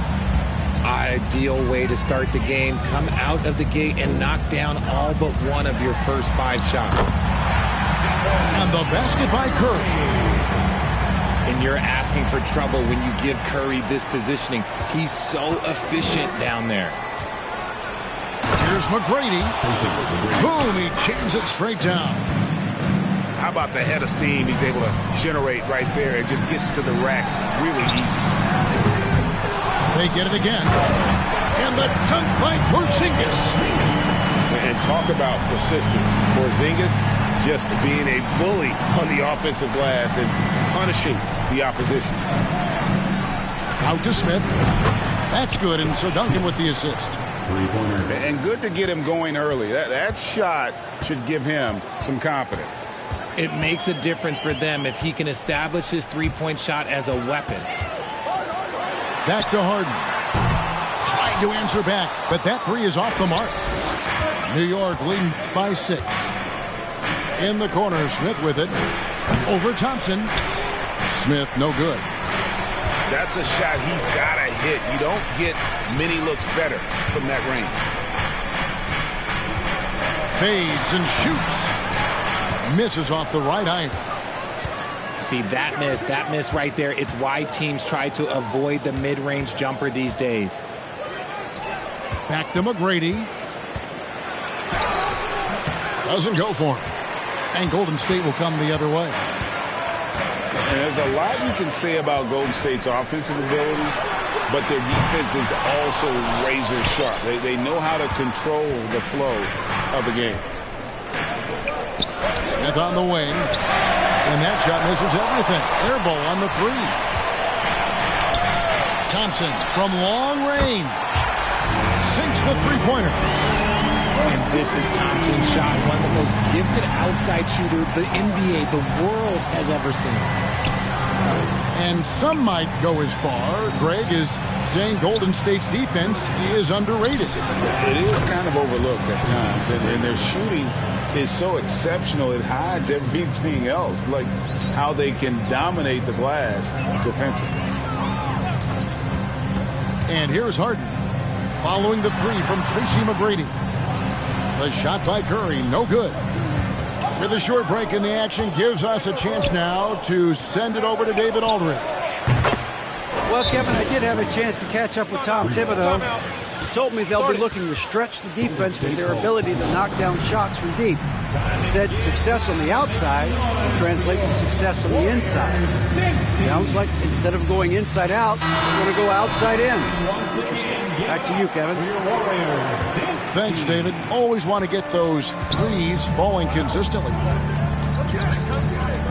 Ideal way to start the game. Come out of the gate and knock down all but one of your first 5 shots. And the basket by Curry. And you're asking for trouble when you give Curry this positioning. He's so efficient down there. Here's McGrady. Boom, he jams it straight down. How about the head of steam he's able to generate right there? It just gets to the rack really easy. They get it again. And the dunk by Porzingis. And talk about persistence. Porzingis just being a bully on the offensive glass and punishing the opposition. Out to Smith. That's good, and so Duncan with the assist. And good to get him going early. That shot should give him some confidence. It makes a difference for them if he can establish his three-point shot as a weapon. Back to Harden. Trying to answer back, but that three is off the mark. New York leading by 6. In the corner, Smith with it. Over Thompson. Smith, no good. That's a shot he's got to hit. You don't get many looks better from that range. Fades and shoots. Misses off the right eye. See, that miss right there. It's why teams try to avoid the mid-range jumper these days. Back to McGrady. Doesn't go for him. And Golden State will come the other way. And there's a lot you can say about Golden State's offensive abilities, but their defense is also razor sharp. They know how to control the flow of the game. Smith on the wing. And that shot misses everything. Air ball on the three. Thompson from long range. Sinks the three-pointer. And this is Thompson's shot, one of the most gifted outside shooter the NBA, the world has ever seen. And some might go as far, Greg, is saying Golden State's defense is underrated. It is kind of overlooked at times, and their shooting is so exceptional it hides everything else, like how they can dominate the glass defensively. And here's Harden following the three from Tracy McGrady. The shot by Curry, no good. With a short break in the action, gives us a chance now to send it over to David Aldridge. Well, Kevin, I did have a chance to catch up with Tom Thibodeau. He told me they'll be looking to stretch the defense with their ability to knock down shots from deep. He said success on the outside will translate to success on the inside. Sounds like instead of going inside out, we're going to go outside in. Interesting. Back to you, Kevin. Thanks, David. Always want to get those threes falling consistently.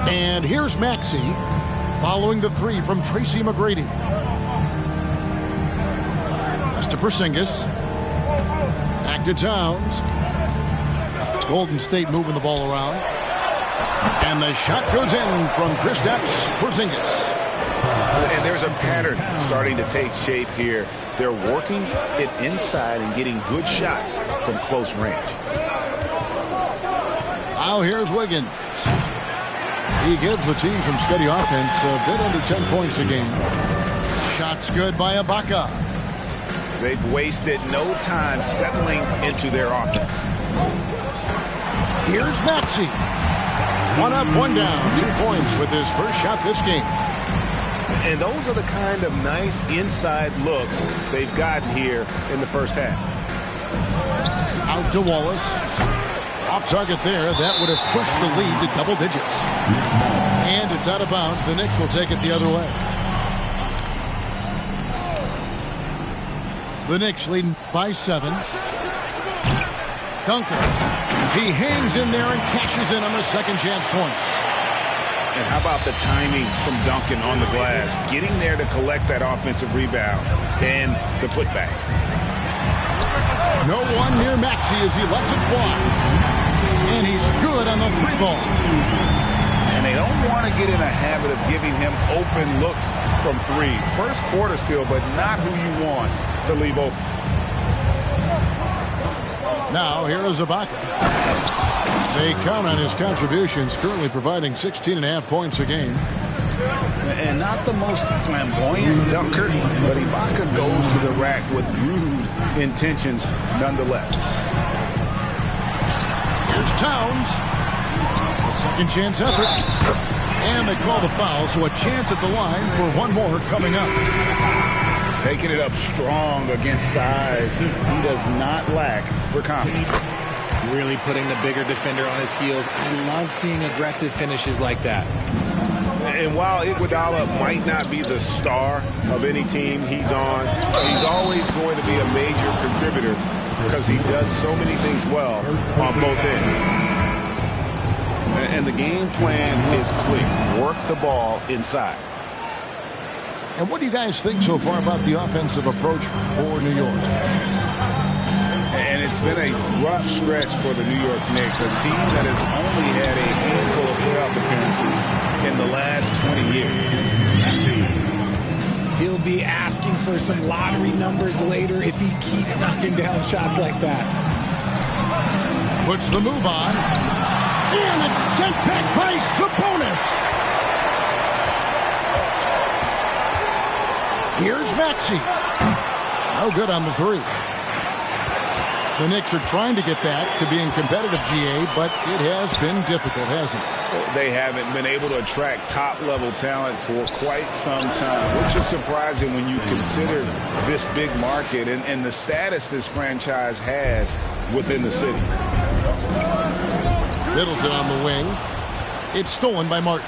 And here's Maxey following the three from Tracy McGrady. Pass to Porzingis. Back to Towns. Golden State moving the ball around. And the shot goes in from Kristaps Porzingis. And there's a pattern starting to take shape here. They're working it inside and getting good shots from close range. Now here's Wiggins. He gives the team some steady offense, a bit under 10 points a game. Shots good by Ibaka. They've wasted no time settling into their offense. Here's Maxey. One up, one down. 2 points with his first shot this game. And those are the kind of nice inside looks they've gotten here in the first half. Out to Wallace. Off target there. That would have pushed the lead to double digits. And it's out of bounds. The Knicks will take it the other way. The Knicks leading by 7. Duncan. He hangs in there and cashes in on the second chance points. And how about the timing from Duncan on the glass, getting there to collect that offensive rebound and the putback. No one near Maxey as he lets it fly. And he's good on the three ball. And they don't want to get in a habit of giving him open looks from three. First quarter still, but not who you want to leave open. Now here is Ibaka. They count on his contributions, currently providing 16.5 points a game. And not the most flamboyant dunker, but Ibaka goes to the rack with rude intentions nonetheless. Here's Towns. A second chance effort. And they call the foul, so a chance at the line for one more coming up. Taking it up strong against size. He does not lack for confidence. Really putting the bigger defender on his heels. I love seeing aggressive finishes like that. And while Iguodala might not be the star of any team he's on, he's always going to be a major contributor because he does so many things well on both ends. And the game plan is clear. Work the ball inside. And what do you guys think so far about the offensive approach for New York? And it's been a rough stretch for the New York Knicks, a team that has only had a handful of playoff appearances in the last 20 years. He'll be asking for some lottery numbers later if he keeps knocking down shots like that. Puts the move on. And it's sent back by Sabonis. Here's Maxey. No good on the three. The Knicks are trying to get back to being competitive, GA, but it has been difficult, hasn't it? They haven't been able to attract top-level talent for quite some time, which is surprising when you consider this big market and the status this franchise has within the city. Middleton on the wing. It's stolen by Martin.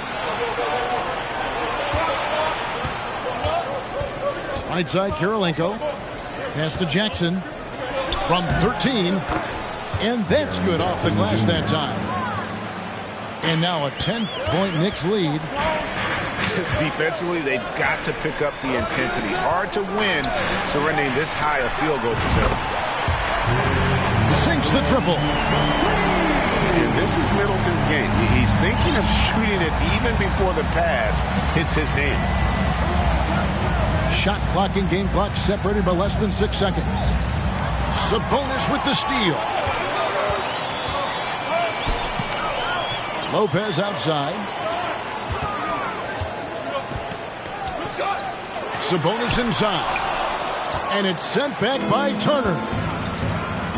Right side, Kirilenko. Pass to Jackson. From 13. And that's good off the glass that time. And now a 10-point Knicks lead. Defensively, they've got to pick up the intensity. Hard to win surrendering this high a field goal percentage. Sinks the triple. And this is Middleton's game. He's thinking of shooting it even before the pass hits his hands. Shot clock and game clock separated by less than 6 seconds. Sabonis with the steal. Lopez outside. Sabonis inside. And it's sent back by Turner.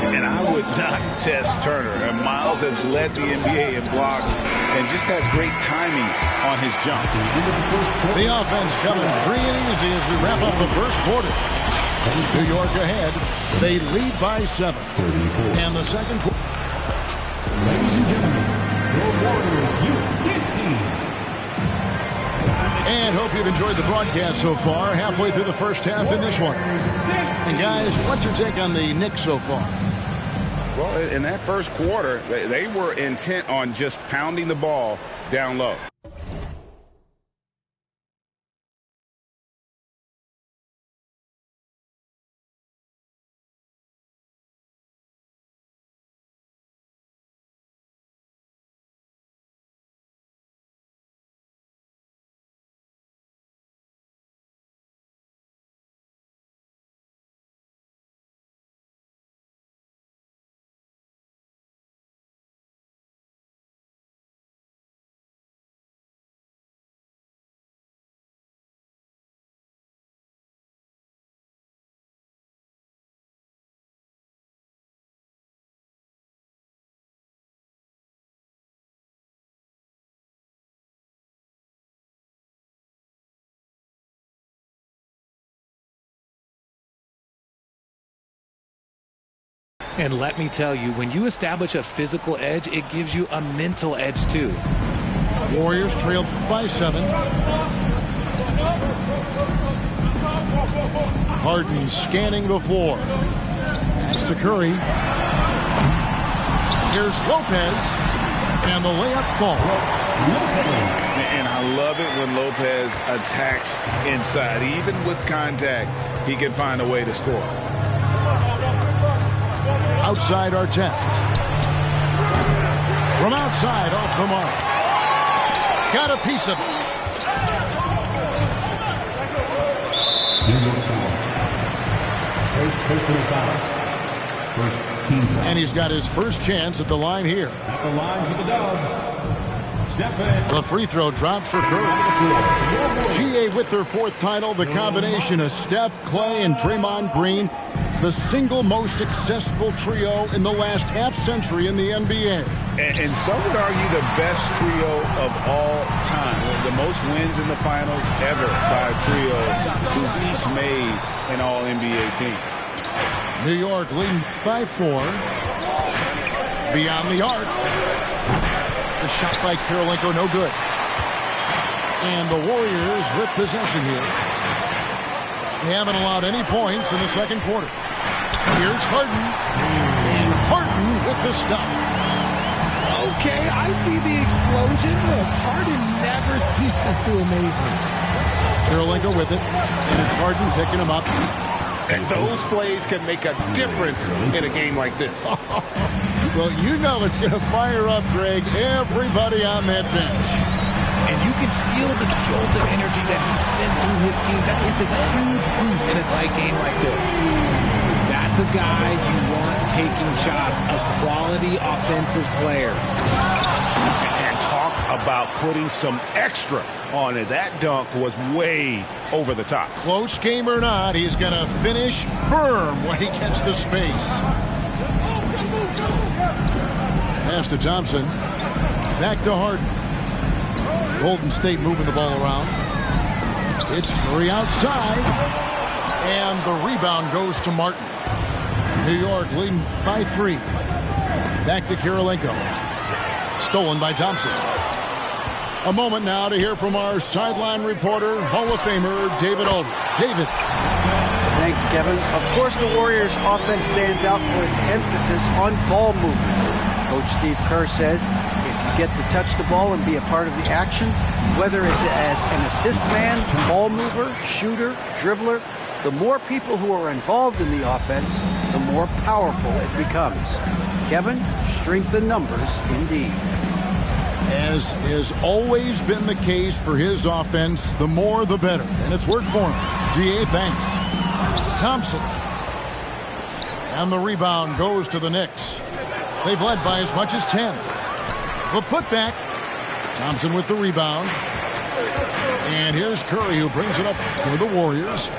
And I would not test Turner. And Miles has led the NBA in blocks and just has great timing on his jump. The offense coming free and easy as we wrap up the first quarter. New York ahead. They lead by 7. And the second quarter. Ladies and gentlemen, your Warriors U15 team. And hope you've enjoyed the broadcast so far. Halfway through the first half in this one. And guys, what's your take on the Knicks so far? Well, in that first quarter, they were intent on just pounding the ball down low. And let me tell you, when you establish a physical edge, it gives you a mental edge too. Warriors trail by 7. Harden scanning the floor. Pass to Curry. Here's Lopez. And the layup falls. And I love it when Lopez attacks inside. Even with contact, he can find a way to score. Outside Artest. From outside, off the mark. Got a piece of it. And he's got his first chance at the line here. At the line for the Dubs. The free throw drops for Curry. GA with their 4th title, the combination of Steph, Clay, and Draymond Green, the single most successful trio in the last half-century in the NBA. And some would argue the best trio of all time. The most wins in the finals ever by a trio who've each made an All-NBA team. New York leading by 4. Beyond the arc. The shot by Kirilenko, no good. And the Warriors with possession here. They haven't allowed any points in the second quarter. Here's Harden. And Harden with the stuff. Okay, I see the explosion. Look, Harden never ceases to amaze me. Kirilenko with it. And it's Harden picking him up. And those plays can make a difference in a game like this. Well, you know it's going to fire up, Greg, everybody on that bench. And you can feel the jolt of energy that he sent through his team. That is a huge boost in a tight game like this. That's a guy you want taking shots, a quality offensive player. And talk about putting some extra on it. That dunk was way over the top. Close game or not, he's going to finish firm when he gets the space. pass to Thompson. Back to Harden. Golden State moving the ball around. It's Curry outside. And the rebound goes to Martin. New York leading by 3. Back to Kirilenko. Stolen by Thompson. A moment now to hear from our sideline reporter, Hall of Famer David Aldridge. David. Thanks, Kevin. Of course, the Warriors' offense stands out for its emphasis on ball movement. Coach Steve Kerr says if you get to touch the ball and be a part of the action, whether it's as an assist man, ball mover, shooter, dribbler, the more people who are involved in the offense, the more powerful it becomes. Kevin, strength in numbers indeed. As has always been the case for his offense, the more the better. And it's worked for him. GA, thanks. Thompson. And the rebound goes to the Knicks. They've led by as much as 10. The putback. Thompson with the rebound. And here's Curry who brings it up for the Warriors.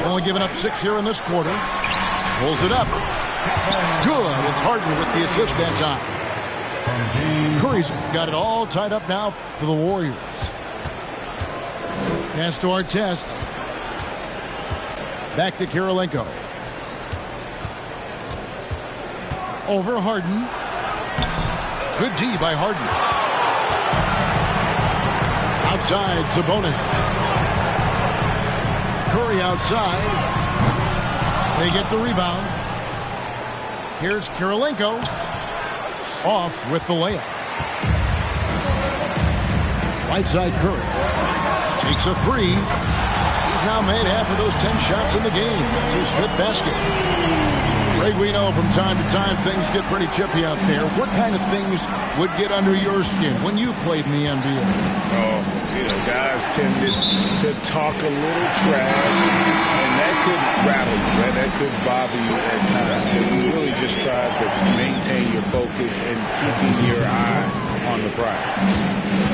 Only giving up 6 here in this quarter. Pulls it up. Good. It's Harden with the assist that time. Curry's got it all tied up now for the Warriors. Pass to Artest. Back to Kirilenko. Over Harden. Good D by Harden. Outside, Sabonis. Curry outside. They get the rebound. Here's Kirilenko. Off with the layup. Right side Curry. Takes a 3. He's now made half of those 10 shots in the game. That's his 5th basket. Greg, we know from time to time things get pretty chippy out there. What kind of things would get under your skin when you played in the NBA? Guys tended to talk a little trash, and that could rattle you, right? That could bother you at times. And you really just try to maintain your focus and keeping your eye on the prize.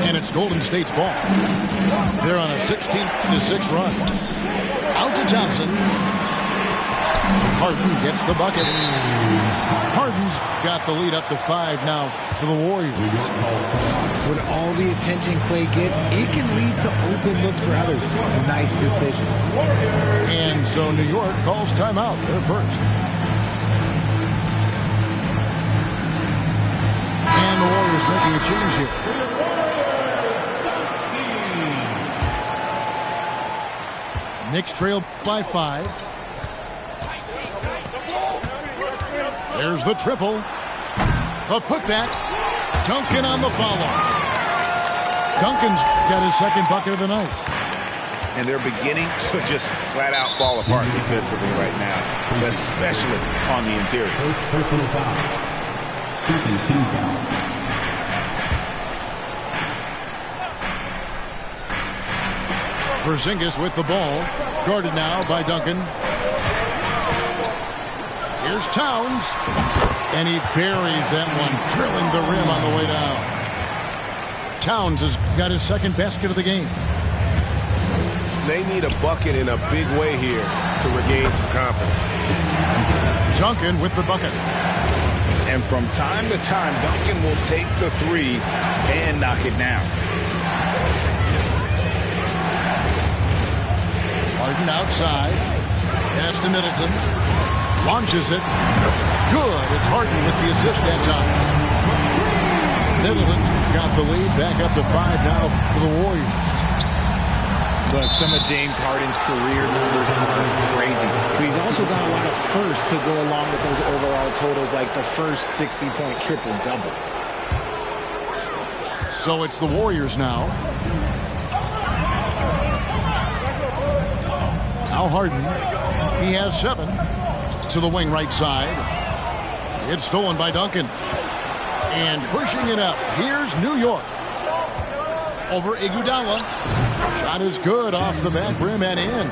And it's Golden State's ball. They're on a 16-6 run. Out to Thompson. Harden gets the bucket. Harden's got the lead up to 5 now for the Warriors. With all the attention Clay gets, it can lead to open looks for others. Nice decision. And so New York calls timeout. They're first. And the Warriors making a change here. Knicks trail by 5. There's the triple. A putback. Duncan on the follow. Duncan's got his 2nd bucket of the night. And they're beginning to just flat out fall apart defensively right now, especially on the interior. Personal foul. Second team foul. Porzingis with the ball. Guarded now by Duncan. Here's Towns. And he buries that one, drilling the rim on the way down. Towns has got his 2nd basket of the game. They need a bucket in a big way here to regain some confidence. Duncan with the bucket. And from time to time, Duncan will take the 3 and knock it down. Harden outside. Pass to Middleton. Launches it. Good. It's Harden with the assist that time. Middleton's got the lead. Back up to 5 now for the Warriors. Look, some of James Harden's career numbers are crazy. But he's also got a lot of firsts to go along with those overall totals, like the first 60-point triple-double. So it's the Warriors now. Now Harden. He has 7. To the wing right side. It's stolen by Duncan. And pushing it up. Here's New York. Over Iguodala. Shot is good off the back rim and in.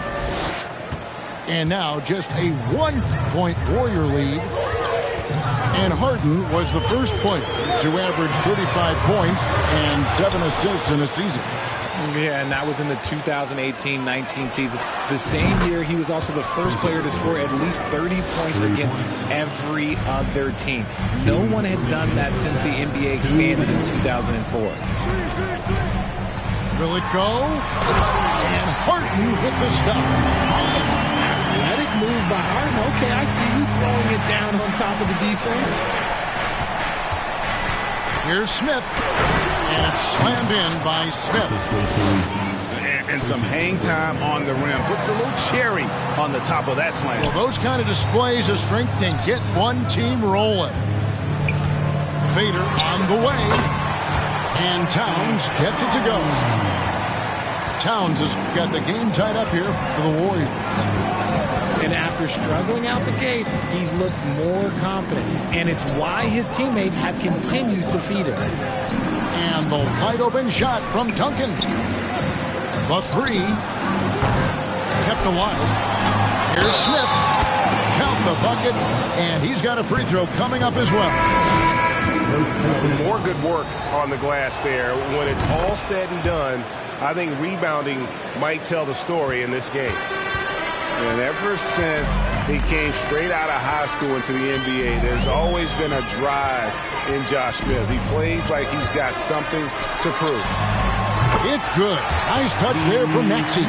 And now just a 1-point Warrior lead. And Harden was the first player to average 35 points and 7 assists in a season. Yeah, and that was in the 2018-19 season. The same year, he was also the first player to score at least 30 points against every other team. No one had done that since the NBA expanded in 2004. Will it go? And Harden with the stuff. Athletic move by Harden. Okay, I see you throwing it down on top of the defense. Here's Smith. And it's slammed in by Smith. And some hang time on the rim. Puts a little cherry on the top of that slam. Well, those kind of displays of strength can get one team rolling. Fader on the way. And Towns gets it to go. Towns has got the game tied up here for the Warriors. And after struggling out the gate, he's looked more confident. And it's why his teammates have continued to feed him. And the wide open shot from Duncan. The three kept alive. Here's Smith. Count the bucket. And he's got a free throw coming up as well. More good work on the glass there. When it's all said and done, I think rebounding might tell the story in this game. And ever since he came straight out of high school into the NBA, there's always been a drive in Josh Smith. He plays like he's got something to prove. It's good. Nice touch there from Maxey.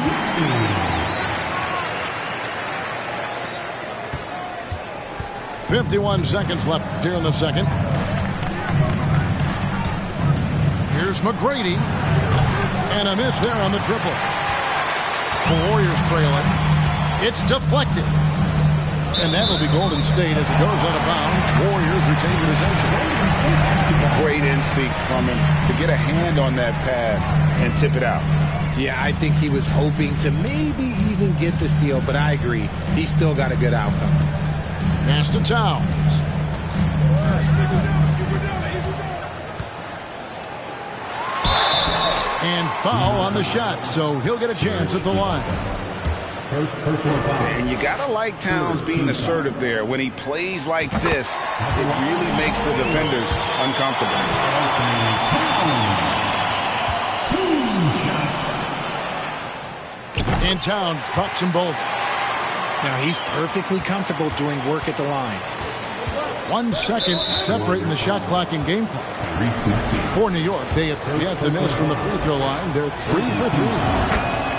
51 seconds left here in the second. Here's McGrady. And a miss there on the triple. The Warriors trailing. It's deflected. And that'll be Golden State as it goes out of bounds. Warriors retain possession. Great instincts from him to get a hand on that pass and tip it out. Yeah, I think he was hoping to maybe even get the steal, but I agree. He still got a good outcome. Pass to Towns. And foul on the shot, so he'll get a chance at the line. And you gotta like Towns being assertive there. When he plays like this, it really makes the defenders uncomfortable. And Towns drops them both. Now he's perfectly comfortable doing work at the line. 1 second separating the shot clock and game clock. For New York, they have yet to miss from the free throw line. They're 3 for 3.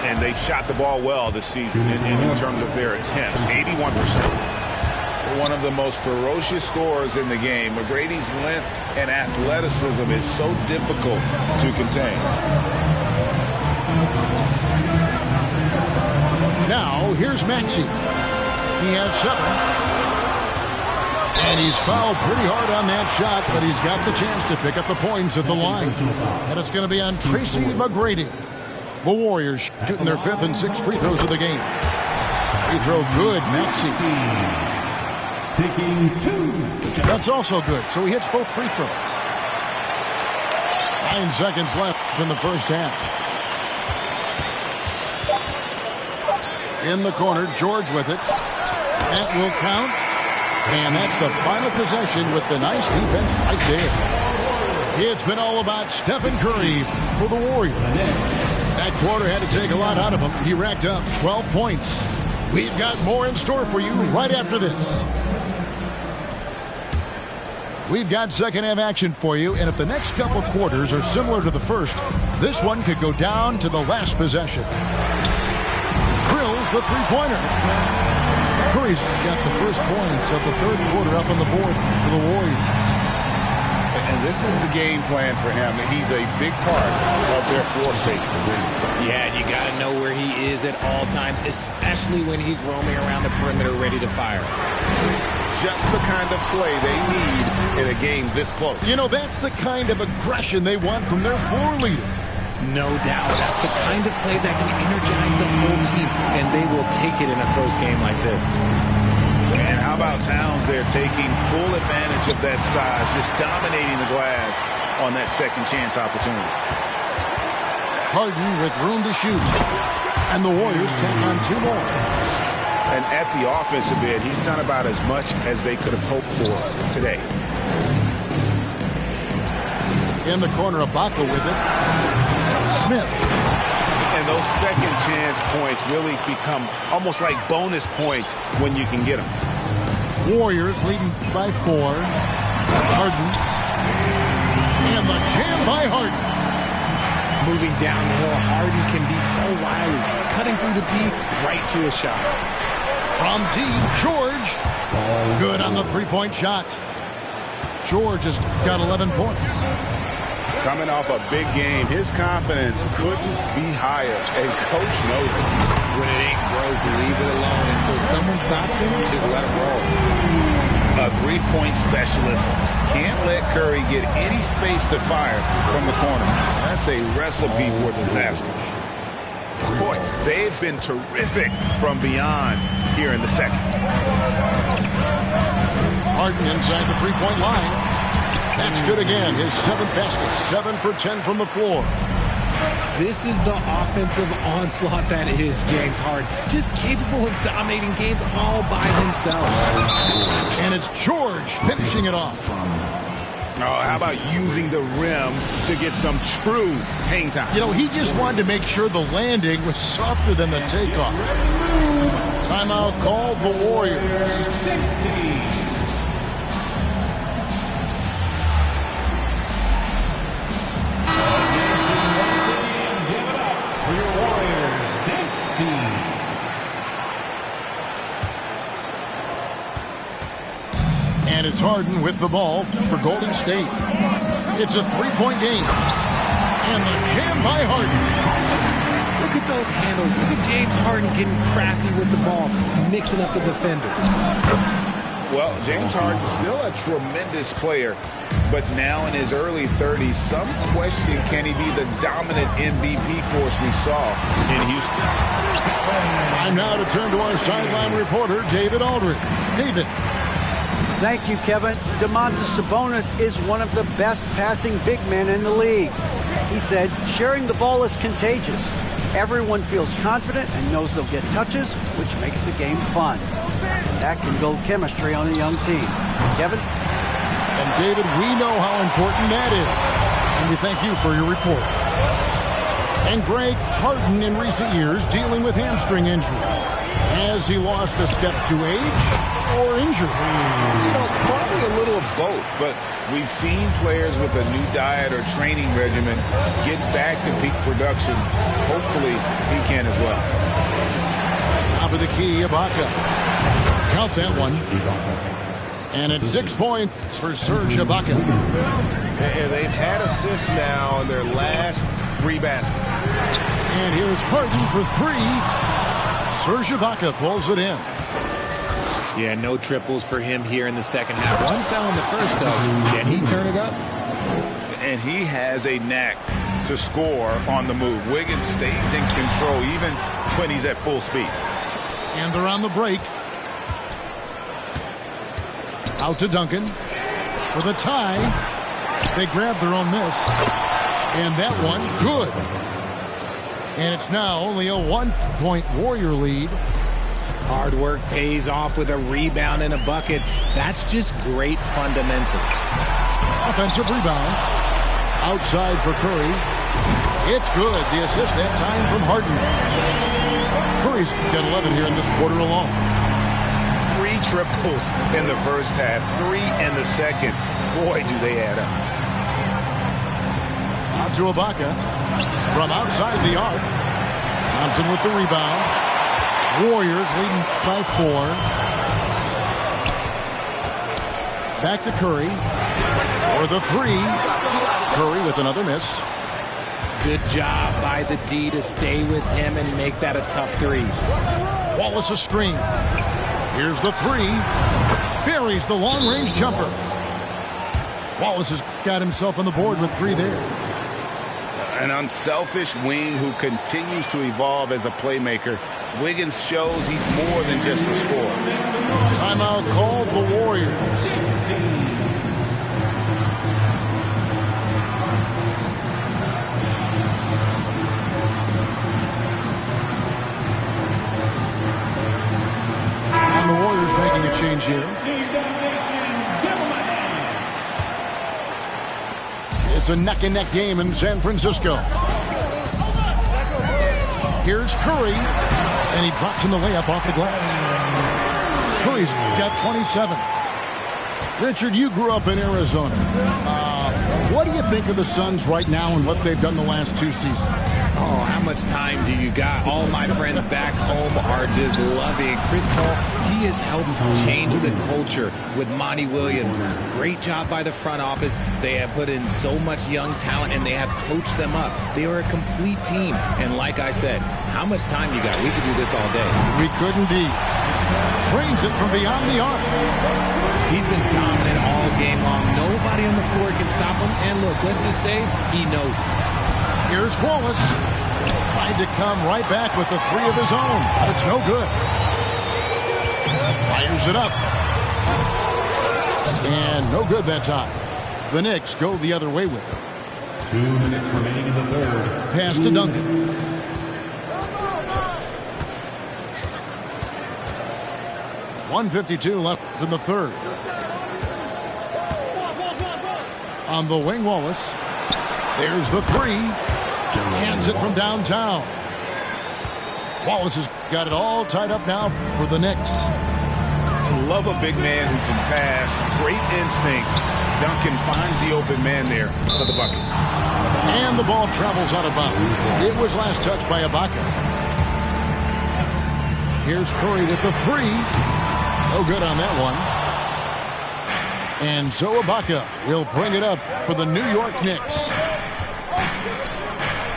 And they've shot the ball well this season in terms of their attempts. 81%. One of the most ferocious scorers in the game. McGrady's length and athleticism is so difficult to contain. Now, here's Maxey. He has 7. And he's fouled pretty hard on that shot, but he's got the chance to pick up the points at the line. And it's going to be on Tracy McGrady. The Warriors shooting their 5th and 6th free throws of the game. Free throw good, Maxey. Taking 2. That's also good, so he hits both free throws. 9 seconds left in the first half. In the corner, George with it. That will count. And that's the final possession with the nice defense right there. It's been all about Stephen Curry for the Warriors. That quarter had to take a lot out of him. He racked up 12 points. We've got more in store for you right after this. We've got second half action for you, and if the next couple quarters are similar to the first, this one could go down to the last possession. Drills the three-pointer. Curry's got the first points of the third quarter up on the board for the Warriors. And this is the game plan for him. He's a big part of their floor space. Yeah, you got to know where he is at all times, especially when he's roaming around the perimeter ready to fire. Just the kind of play they need in a game this close. You know, that's the kind of aggression they want from their floor leader. No doubt. That's the kind of play that can energize the whole team, and they will take it in a close game like this. And how about Towns there taking full advantage of that size, just dominating the glass on that second chance opportunity. Harden with room to shoot. And the Warriors take on 2 more. And at the offensive end, he's done about as much as they could have hoped for today. In the corner, Ibaka with it. Smith And those second chance points really become almost like bonus points when you can get them. Warriors leading by 4. Harden. And the jam by Harden. Moving downhill, Harden can be so wily. Cutting through the deep, right to a shot. From deep, George. Good on the three-point shot. George has got 11 points. Coming off a big game, his confidence couldn't be higher, and Coach knows it. When it ain't broke, leave it alone. Until someone stops him, just let him roll. A three-point specialist can't let Curry get any space to fire from the corner. That's a recipe for disaster. Boy, they've been terrific from beyond here in the second. Harden inside the three-point line. That's good again. His 7th basket. 7 for 10 from the floor. This is the offensive onslaught that is James Harden. Just capable of dominating games all by himself. And it's George finishing it off. Oh, how about using the rim to get some true hang time? You know, he just wanted to make sure the landing was softer than the takeoff. Timeout called the Warriors. And it's Harden with the ball for Golden State. It's a three-point game. And the jam by Harden. Look at those handles. Look at James Harden getting crafty with the ball, mixing up the defender. Well, James Harden still a tremendous player, but now in his early 30s, some question, can he be the dominant MVP force we saw in Houston? Time now to turn to our sideline reporter, David Aldridge. David. Thank you, Kevin. Domantas Sabonis is one of the best passing big men in the league. He said, sharing the ball is contagious. Everyone feels confident and knows they'll get touches, which makes the game fun. That can build chemistry on a young team. Kevin? And David, we know how important that is. And we thank you for your report. And Greg, Harden in recent years dealing with hamstring injuries. Has he lost a step to age or injury? You know, probably a little of both, but we've seen players with a new diet or training regimen get back to peak production. Hopefully, he can as well. Top of the key, Ibaka. Count that one. And it's 6 points for Serge Ibaka. And they've had assists now in their last 3 baskets. And here's Harden for 3. Serge Ibaka pulls it in. Yeah, no triples for him here in the second half. One fell in the first, though. Can he turn it up? And he has a knack to score on the move. Wiggins stays in control even when he's at full speed. And they're on the break. Out to Duncan for the tie. They grab their own miss. And that one, good. And it's now only a 1-point Warrior lead. Hard work pays off with a rebound and a bucket. That's just great fundamentals. Offensive rebound. Outside for Curry. It's good. The assist that time from Harden. Curry's got 11 here in this quarter alone. 3 triples in the first half, 3 in the second. Boy, do they add up. Out to Ibaka. From outside the arc. Thompson with the rebound. Warriors leading by 4. Back to Curry. For the 3. Curry with another miss. Good job by the D to stay with him and make that a tough 3. Wallace a screen. Here's the 3. Buries the long-range jumper. Wallace has got himself on the board with 3 there. An unselfish wing who continues to evolve as a playmaker. Wiggins shows he's more than just a scorer. Timeout called the Warriors. And the Warriors making a change here. It's a neck-and-neck game in San Francisco. Here's Curry, and he drops in the layup off the glass. Curry's got 27. Richard, you grew up in Arizona. What do you think of the Suns right now and what they've done the last 2 seasons? Oh, how much time do you got? All my friends back home are just loving Chris Paul. He has helped change the culture with Monty Williams. Great job by the front office. They have put in so much young talent, and they have coached them up. They are a complete team. And like I said, how much time you got? We could do this all day. We could indeed. Trains it from beyond the arc. He's been dominant all game long. Nobody on the floor can stop him. And look, let's just say he knows it. Here's Wallace. Tried to come right back with the 3 of his own. But it's no good. Fires it up. And no good that time. The Knicks go the other way with it. 2 minutes remaining in the third. Pass to Duncan. .152 left in the third. On the wing, Wallace. There's the 3. Hands it from downtown. Wallace has got it all tied up now for the Knicks. Love a big man who can pass. Great instincts. Duncan finds the open man there for the bucket. And the ball travels out of bounds. It was last touched by Ibaka. Here's Curry with the 3. No good on that one. And so Ibaka will bring it up for the New York Knicks.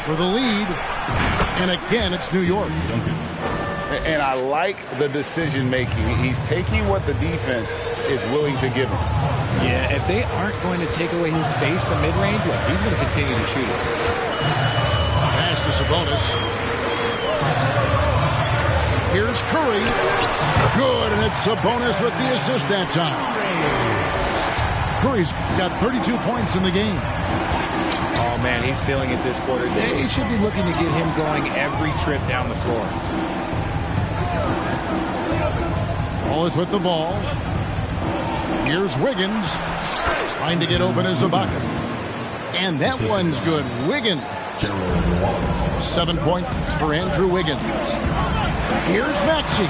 For the lead. And again, it's New York. And I like the decision making. He's taking what the defense is willing to give him. Yeah, if they aren't going to take away his space from mid-range, look, he's going to continue to shoot it. Pass to Sabonis. Here's Curry. Good, and it's Sabonis with the assist that time. Curry's got 32 points in the game. Oh, man, he's feeling it this quarter. They should be looking to get him going every trip down the floor. Wallace with the ball. Here's Wiggins. Trying to get open as Ibaka. And that one's good. Wiggins. 7 points for Andrew Wiggins. Here's Maxey.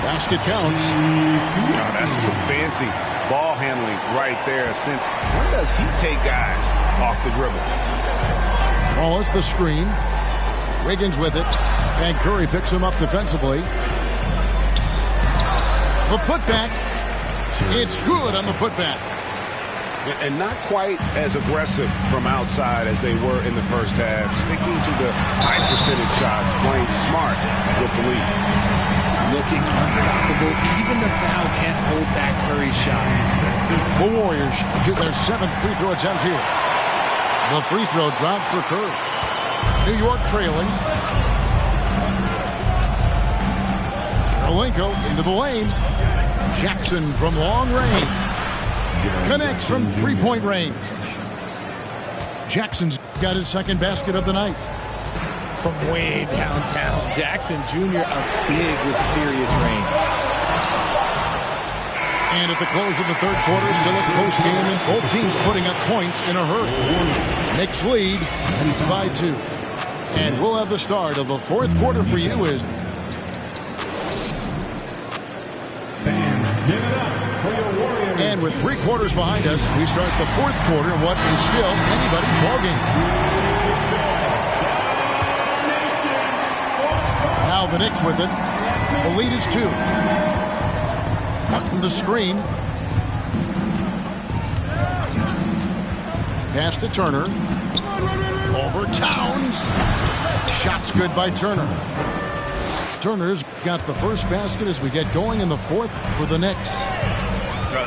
Basket counts. Oh, that's some fancy ball handling right there. Since when does he take guys off the dribble? Wallace the screen. Wiggins with it. And Curry picks him up defensively. The putback. It's good on the putback. And not quite as aggressive from outside as they were in the first half. Sticking to the high percentage shots. Playing smart with the lead. Looking unstoppable. Even the foul can't hold back Curry's shot. The Warriors do their 7th free throw attempt here. The free throw drops for Curry. New York trailing. Karolinko into the lane. Jackson from long range. Connects from 3-point range. Jackson's got his 2nd basket of the night. From way downtown, Jackson Jr. up big with serious range. And at the close of the third quarter, still a close game, and both teams putting up points in a hurry. Knicks lead by 2. And we'll have the start of the 4th quarter for you as and with 3 quarters behind us, we start the 4th quarter, what is still anybody's ballgame. Now the Knicks with it. The lead is 2. Cutting the screen. Pass to Turner. Over Towns. Shot's good by Turner. Turner's got the first basket as we get going in the 4th for the Knicks.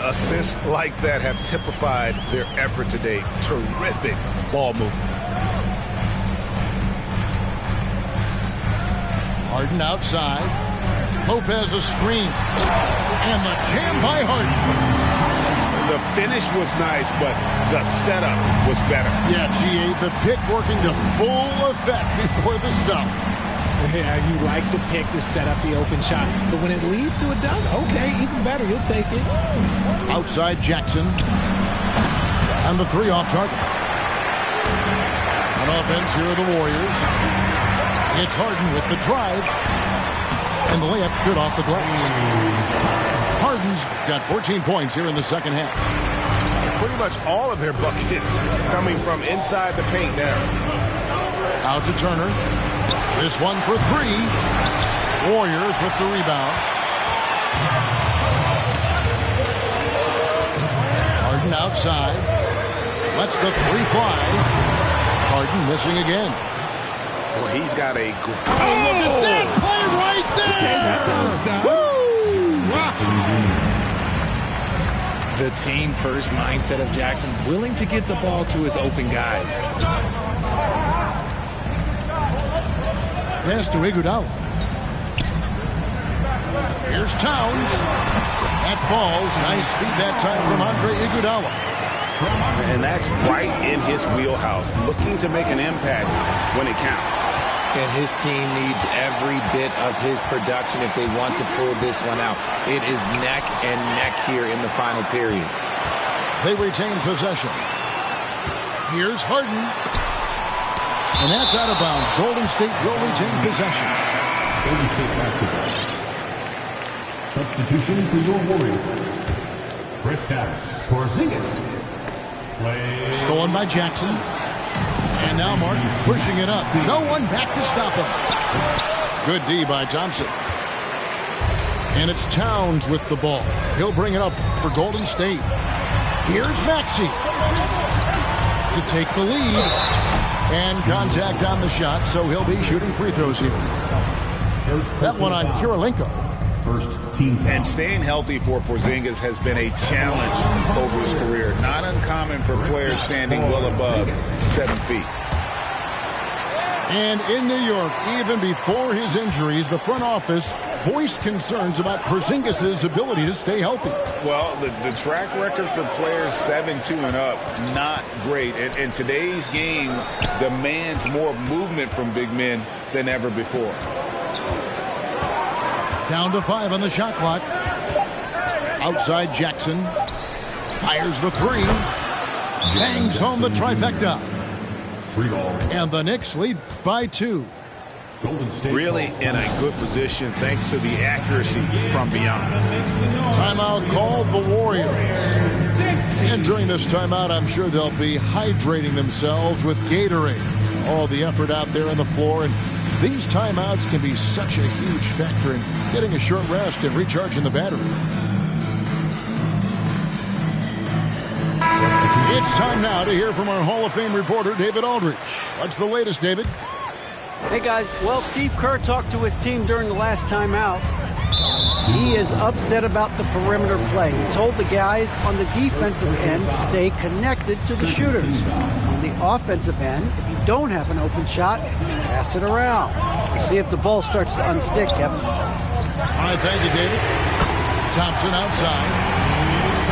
Assists like that have typified their effort today. Terrific ball movement. Harden outside. Lopez a screen. And the jam by Harden. The finish was nice, but the setup was better. Yeah, G.A., the pick working to full effect before the stuff. Yeah, you like the pick to set up the open shot. But when it leads to a dunk, okay, even better. You'll take it. Outside Jackson. And the 3 off target. On offense, here are the Warriors. It's Harden with the drive. And the layup's good off the glass. Harden's got 14 points here in the second half. Pretty much all of their buckets coming from inside the paint now. Out to Turner. This one for three. Warriors with the rebound. Harden outside. Lets the three fly. Harden missing again. Well, he's got a... Oh, look at that play right there! Okay, that's how it's done. Woo! The team-first mindset of Jackson, willing to get the ball to his open guys. Pass to Iguodala. Here's Towns. That falls. Nice feed that time from Andre Iguodala. And that's right in his wheelhouse, looking to make an impact when it counts. And his team needs every bit of his production if they want to pull this one out. It is neck and neck here in the final period. They retain possession. Here's Harden. And that's out of bounds. Golden State will retain possession. Golden State basketball. Substitution for your Warriors. Kristaps Porzingis. Stolen by Jackson. And now Martin pushing it up. No one back to stop him. Good D by Thompson. And it's Towns with the ball. He'll bring it up for Golden State. Here's Maxey to take the lead. And contact on the shot, so he'll be shooting free throws here. That one on Kirilenko. First team foul. And staying healthy for Porzingis has been a challenge over his career. Not uncommon for players standing well above 7 feet. And in New York, even before his injuries, the front office voiced concerns about Porzingis' ability to stay healthy. Well, the track record for players 7-2 and up, not great. And today's game demands more movement from big men than ever before. Down to 5 on the shot clock. Outside Jackson. Fires the three. Bangs home the trifecta. And the Knicks lead by 2. Really in a good position thanks to the accuracy from beyond. Timeout called the Warriors. And during this timeout, I'm sure they'll be hydrating themselves with Gatorade. All the effort out there on the floor. And these timeouts can be such a huge factor in getting a short rest and recharging the battery. It's time now to hear from our Hall of Fame reporter, David Aldridge. What's the latest, David? Hey, guys. Well, Steve Kerr talked to his team during the last timeout. He is upset about the perimeter play. He told the guys on the defensive end, stay connected to the shooters. On the offensive end, if you don't have an open shot, pass it around. Let's see if the ball starts to unstick, Kevin. All right, thank you, David. Thompson outside.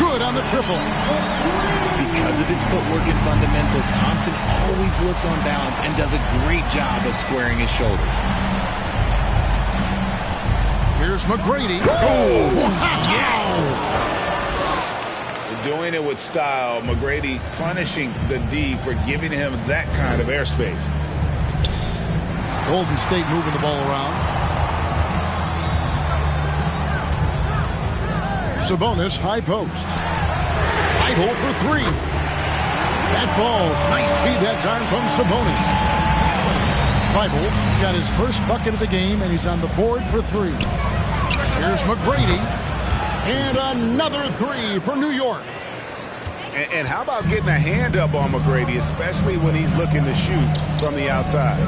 Good on the triple. Because of his footwork and fundamentals, Thompson always looks on balance and does a great job of squaring his shoulder. Here's McGrady. Oh, yes! Doing it with style. McGrady punishing the D for giving him that kind of airspace. Golden State moving the ball around. Sabonis, high post. Idle for three. That falls. Nice feed that time from Sabonis. Bibles got his first bucket of the game, and he's on the board for three. Here's McGrady. And another three for New York. And how about getting a hand up on McGrady, especially when he's looking to shoot from the outside.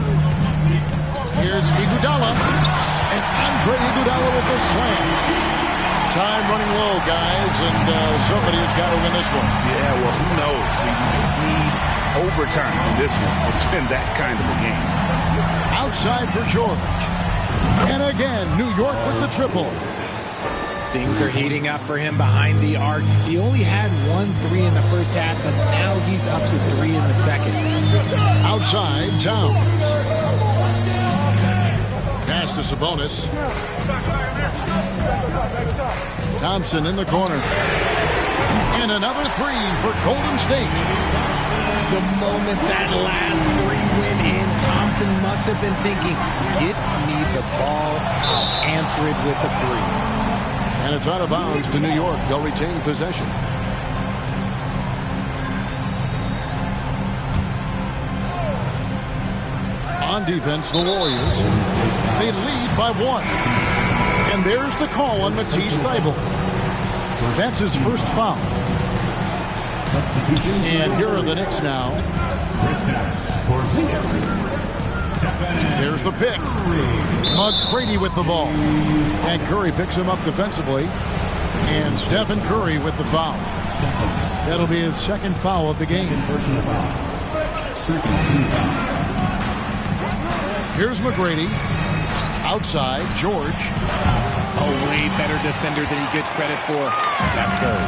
Here's Iguodala. And Andre Iguodala with the slam. Time running low, guys, and somebody has got to win this one. Yeah, well, who knows? We need overtime in this one. It's been that kind of a game. Outside for George. And again, New York with the triple. Things are heating up for him behind the arc. He only had 1-3 in the first half, but now he's up to 3 in the second. Outside, Towns. Pass to Sabonis. Thompson in the corner. And another three for Golden State. The moment that last three went in, Thompson must have been thinking, get me the ball, I'll answer it with a three. And it's out of bounds to New York. They'll retain possession. On defense, the Warriors. They lead by 1. And there's the call on Matisse Thybulle. That's his first foul. And here are the Knicks now. There's the pick. McGrady with the ball. And Curry picks him up defensively. And Stephen Curry with the foul. That'll be his second foul of the game. Here's McGrady. Outside, George. A way better defender than he gets credit for. Steph Curry.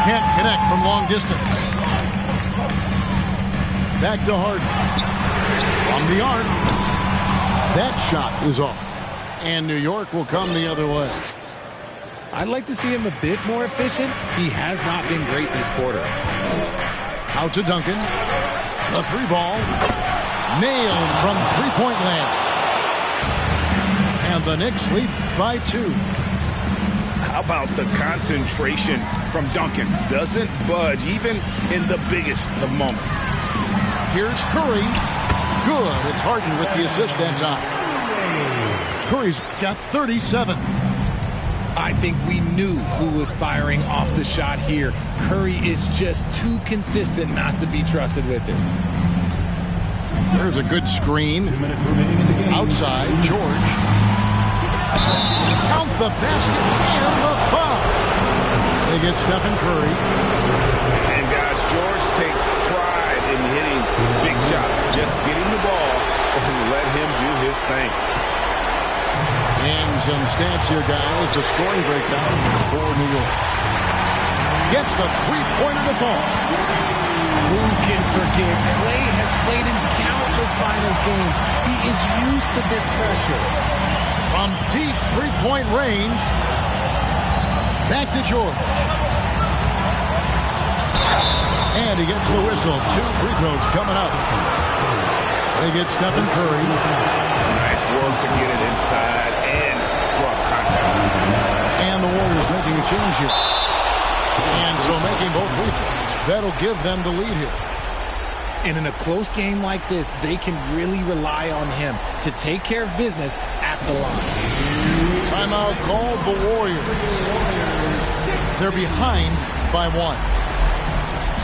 Can't connect from long distance. Back to Harden. From the arc. That shot is off. And New York will come the other way. I'd like to see him a bit more efficient. He has not been great this quarter. Out to Duncan. The three ball. Nailed from three-point land. And the Knicks lead by 2. How about the concentration from Duncan? Doesn't budge even in the biggest of moments. Here's Curry. Good. It's Harden with the assist that time. Curry's got 37. I think we knew who was firing off the shot here. Curry is just too consistent not to be trusted with it. There's a good screen. Outside, George. Count the basket and the foul. They get Stephen Curry. And guys, George takes pride in hitting big shots. Just getting the ball and let him do his thing. And some stats here, guys. The scoring breakdown for New York. Gets the three-pointer to fall. Who can forget? Clay has played in countless finals games. He is used to this pressure. From deep three-point range, back to George. And he gets the whistle. 2 free throws coming up. They get Stephen Curry. Nice work to get it inside and drop contact. And the Warriors making a change here. And so making both free throws. That'll give them the lead here. And in a close game like this, they can really rely on him to take care of business at the line. Timeout called the Warriors. They're behind by 1.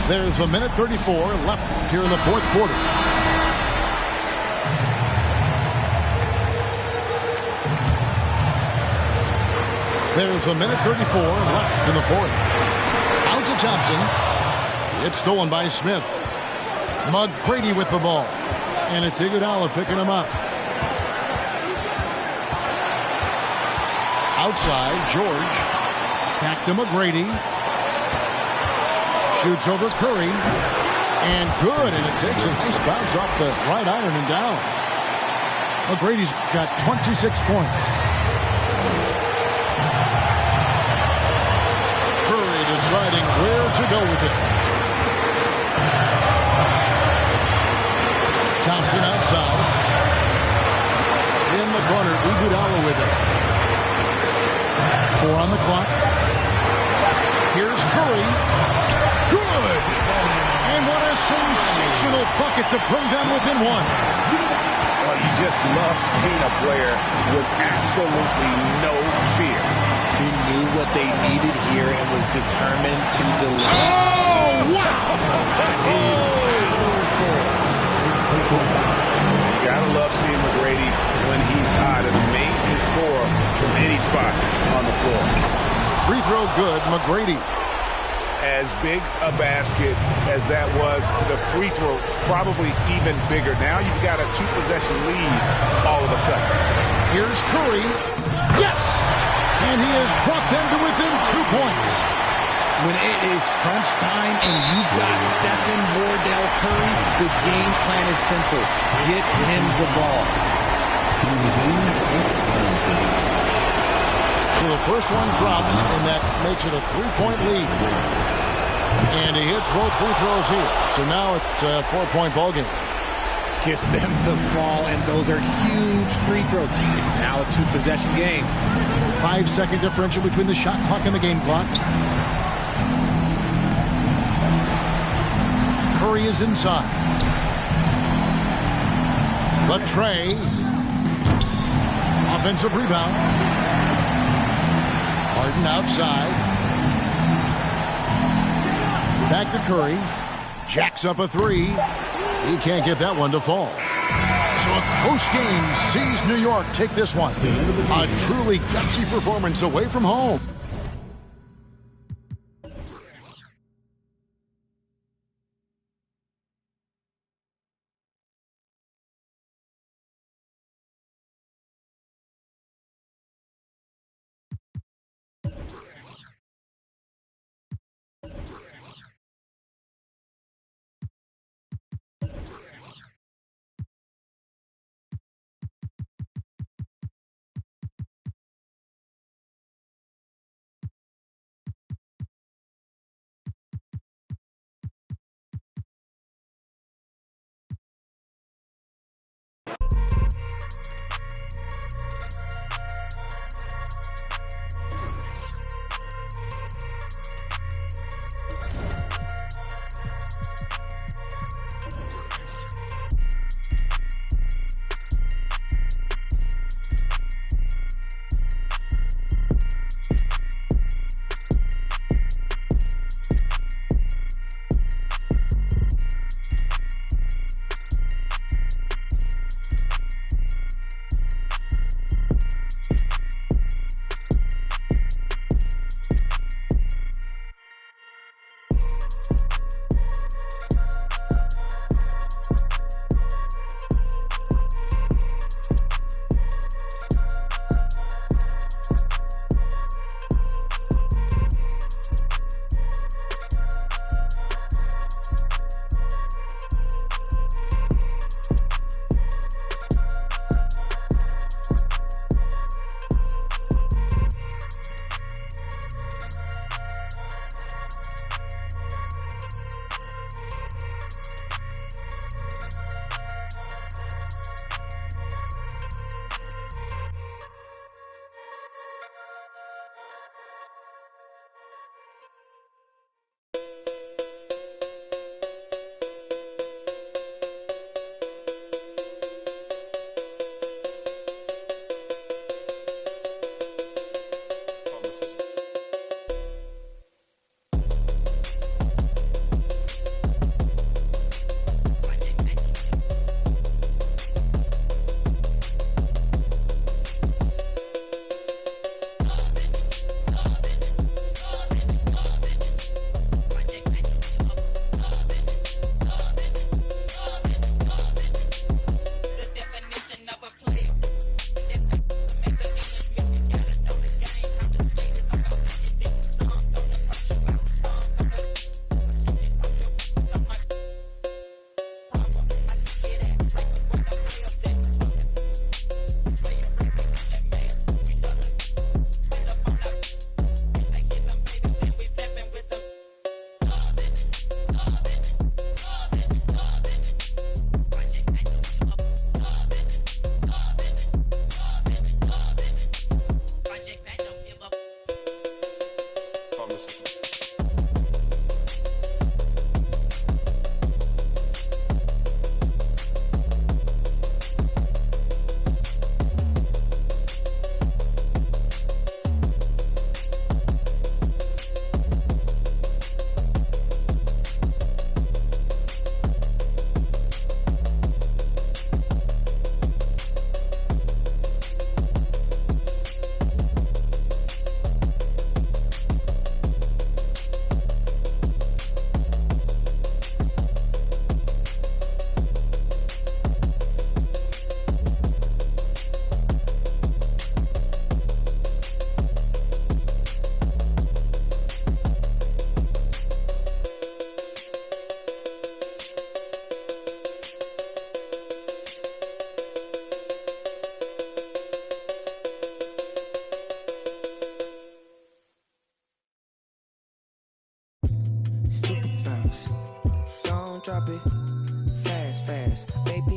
There's a minute 34 left here in the fourth quarter. There's a minute 34 left in the fourth. Out to Thompson. It's stolen by Smith. McGrady with the ball. And it's Iguodala picking him up. Outside, George. Back to McGrady. Shoots over Curry. And good. And it takes a nice bounce off the right iron and down. McGrady's got 26 points. Curry deciding where to go with it. Thompson outside. In the corner, Iguodala with it. 4 on the clock. Here's Curry. Good! And what a sensational bucket to bring them within 1. Well, you just love seeing a player with absolutely no fear. He knew what they needed here and was determined to deliver. Oh, wow! That is powerful. Gotta love seeing McGrady when he's hot. An amazing score from any spot on the floor. Free throw good, McGrady. As big a basket as that was, the free throw probably even bigger. Now you've got a 2-possession lead all of a sudden. Here's Curry. Yes! And he has brought them to within 2 points. When it is crunch time and you've got Stephen Wardell Curry, the game plan is simple. Get him the ball. So the first one drops, and that makes it a 3-point lead. And he hits both free throws here. So now it's a 4-point ball game. Gets them to fall, and those are huge free throws. It's now a 2-possession game. 5-second differential between the shot clock and the game clock. Curry is inside. But Trey. Offensive rebound. Harden outside. Back to Curry. Jacks up a three. He can't get that one to fall. So a close game sees New York take this one. A truly gutsy performance away from home.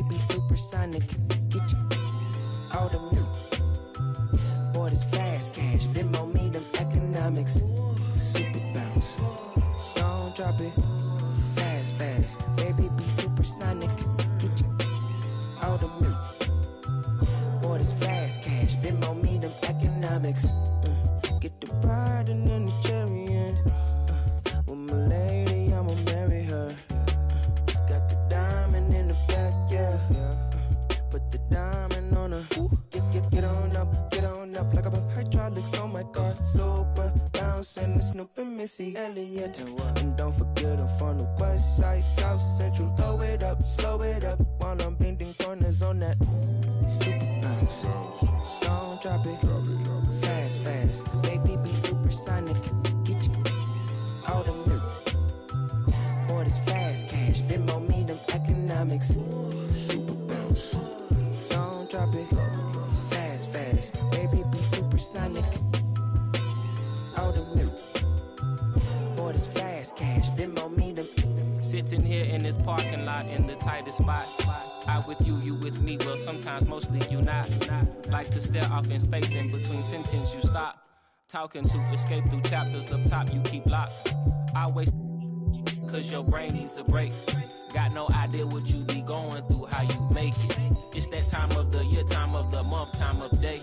be supersonic. Get you all the boy, this fast cash. Venmo me them economics. Super bounce. Don't drop it. Fast, fast. Baby, be supersonic. Get you all the boy, this fast cash. Venmo me them economics. Get the bride and then the chariot. With my lady, I'ma marry her. Got the diamond in the back, yeah. Put the diamond on her. Get on up like a hydraulics on my car. Super bouncing the Snoop and Missy Elliott. And don't forget I'm from the west side, south central. Throw it up, slow it up while I'm bending corners on that super bounce. Don't drop it, fast, fast. Baby, be supersonic. Get you all the boy, this fast cash. Venmo me them economics. Super bounce. Don't drop it. Fast, fast. Baby, be supersonic. All the boy, this fast cash. Venmo me them. Sitting here in this parking lot in the tightest spot. I with you, you with me. Well, sometimes, mostly you not. Like to stare off in space in between sentence you stop. Talking to escape through chapters up top you keep locked. I waste cause your brain needs a break. Got no idea what you be going through, how you make it. It's that time of the year, time of the month, time of day.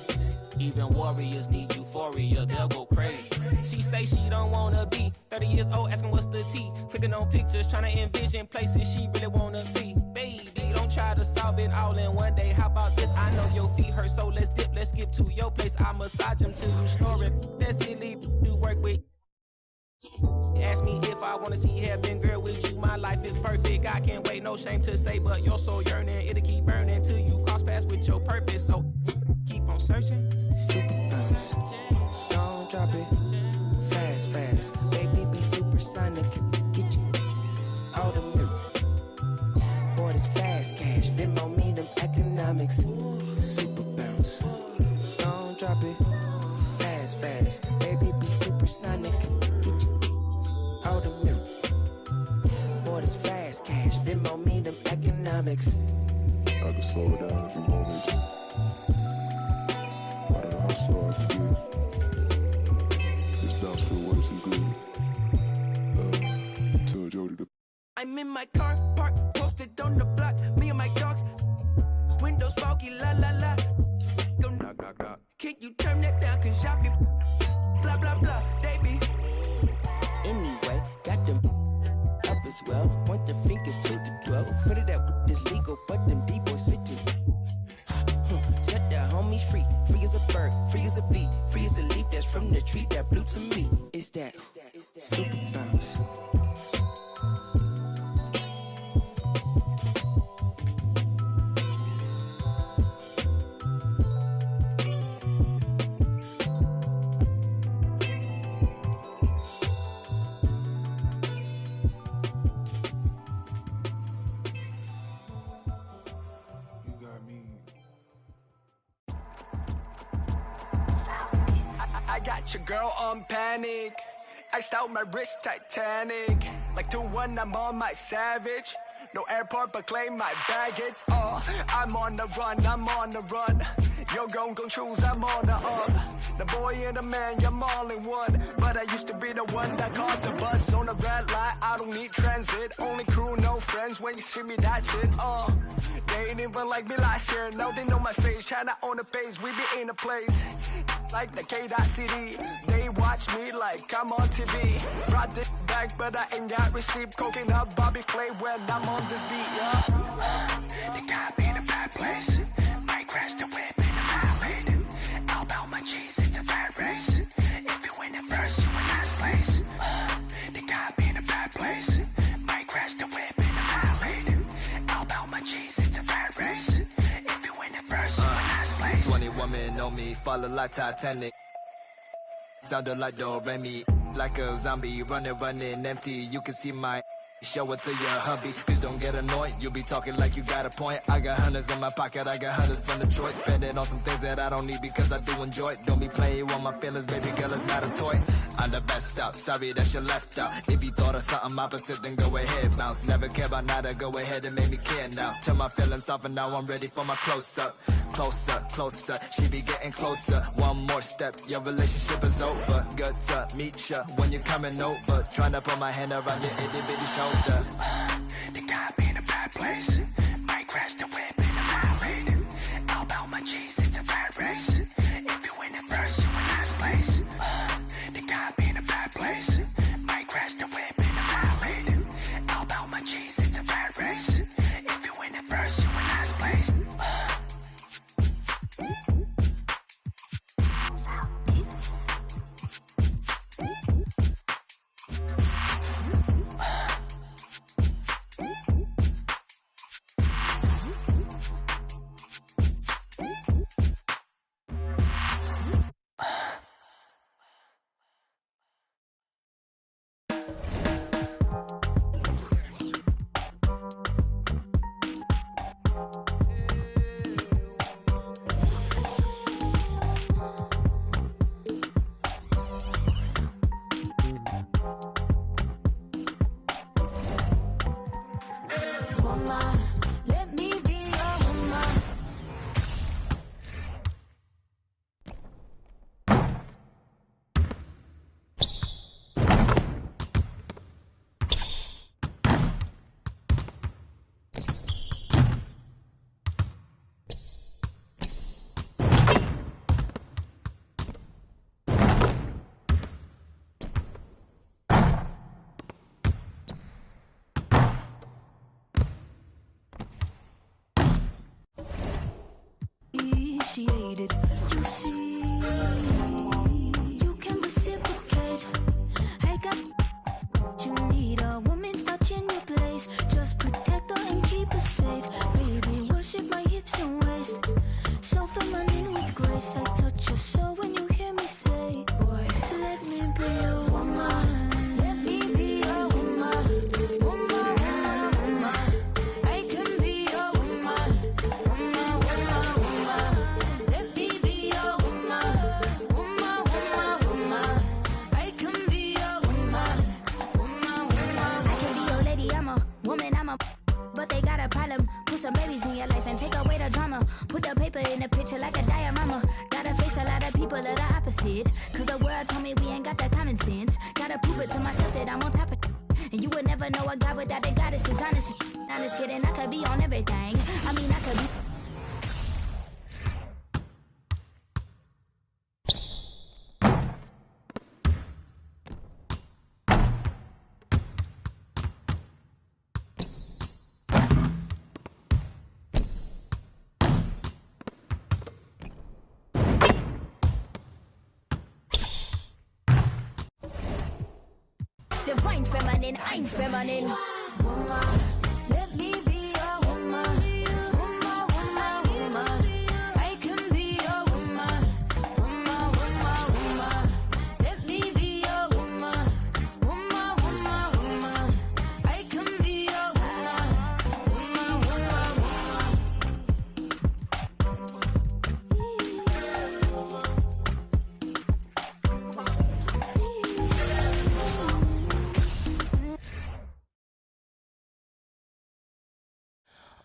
Even warriors need euphoria, they'll go crazy. She say she don't wanna be 30 years old, asking what's the tea. Clicking on pictures, trying to envision places she really wanna see. Baby, don't try to solve it all in one day. How about this? I know your feet hurt, so let's dip, let's skip to your place. I massage them till you snoring. That's silly to work with. Ask me if I wanna see heaven, girl, with you. My life is perfect. I can't wait, no shame to say, but your soul yearning, it'll keep burning till you cross paths with your purpose. So keep on searching. Super bounce. Don't drop it. Fast, fast. Baby, be supersonic. Get you all the boy, this fast cash. Venmo me them economics. Super bounce. Don't drop it. Fast, fast. Baby, be supersonic. Get you all the boy, this fast cash. Venmo me them economics. I can slow it down if you want me to. I don't know how slow I can get. This bounce feel way too good. Tell Jody to. I'm in my car, parked, posted on the block. Me and my dogs, windows foggy, la la la. Go knock, knock, knock. Can you turn that down? Cause y'all be blah, blah, blah. They be anyway, got them up as well. Point the fingers to the 12. Put it out, this legal, but them D-boys sitting. Set the homies free, free as a bird, free as a bee, free as the leaf that's from the tree that blew to me. It's that super bounce. I got your girl on panic. Iced out my wrist Titanic. Like 2-1, I'm on my savage. No airport, but claim my baggage. I'm on the run, I'm on the run. You're gon' choose, I'm on the up. The boy and the man, you're all in one. But I used to be the one that caught the bus on the red light. I don't need transit, only crew, no friends. When you see me, that's it. They ain't even like me last year. Now they know my face, China on the base, we be in a place like the K.City. They watch me like I'm on TV. Brought this back, but I ain't got receipt. Coking up Bobby Flay when I'm on this beat, yeah. They got me in a bad place. Might crash the whip in the highway. All about my cheese, it's a bad race. If you win it first, you in last place. They got me in a bad place. Might crash the whip in the highway. All about my cheese, it's a bad race. If you win it first, you in last place. 20 women on me, follow like Titanic. Sounded like Do Re Mi, like a zombie, running empty. You can see my Show it to your hubby. Please don't get annoyed. You be talking like you got a point. I got hundreds in my pocket. I got hundreds from Detroit. Spend it on some things that I don't need because I do enjoy it. Don't be playing with my feelings, baby girl. It's not a toy. I'm the best out. Sorry that you left out. If you thought of something opposite, then go ahead, bounce. Never care about nada. Go ahead and make me care now. Turn my feelings off and now I'm ready for my close up. Closer, closer. She be getting closer. One more step. Your relationship is over. Good to meet ya when you're coming over. Trying to put my hand around your itty bitty shoulder. They got me in a bad place. Might crash the whip in a violate. All about my cheese, it's a bad race. If you win it first, you in last place. They got me in a bad place. Might crash the whip in a violate. All about my cheese, it's a bad race. If you win it first, you in last place. Appreciated, you see, you can reciprocate. I got what you need, a woman's touch in your place. Just protect her and keep her safe. Baby, worship my hips and waist. So feminine with grace. I touch your soul when you hear me say, boy, let me be your woman. Let me be your woman. Woman, woman, woman. I can be your woman. Woman, woman, woman. Let me be your woman. Woman, woman, woman. I can be your woman. Woman, woman. I can be your lady, I'm a woman, I'm a. But they got a problem. Put some babies in your life and take away the drama. Put the paper in the picture like a diorama. Gotta face a lot of people that are opposite. Cause the world told me we ain't got that common sense. Gotta prove it to myself that I'm on top of it. And you would never know a guy without a goddess is honest. Honest kidding, I could be on everything. I mean, I could be. Divine feminine, I'm feminine. Woman, let me be your woman. Woman, woman, woman. I can be your woman. Woman, woman, woman. Let me be your woman. Woman, woman, woman. I can be your woman. Woman, woman, woman.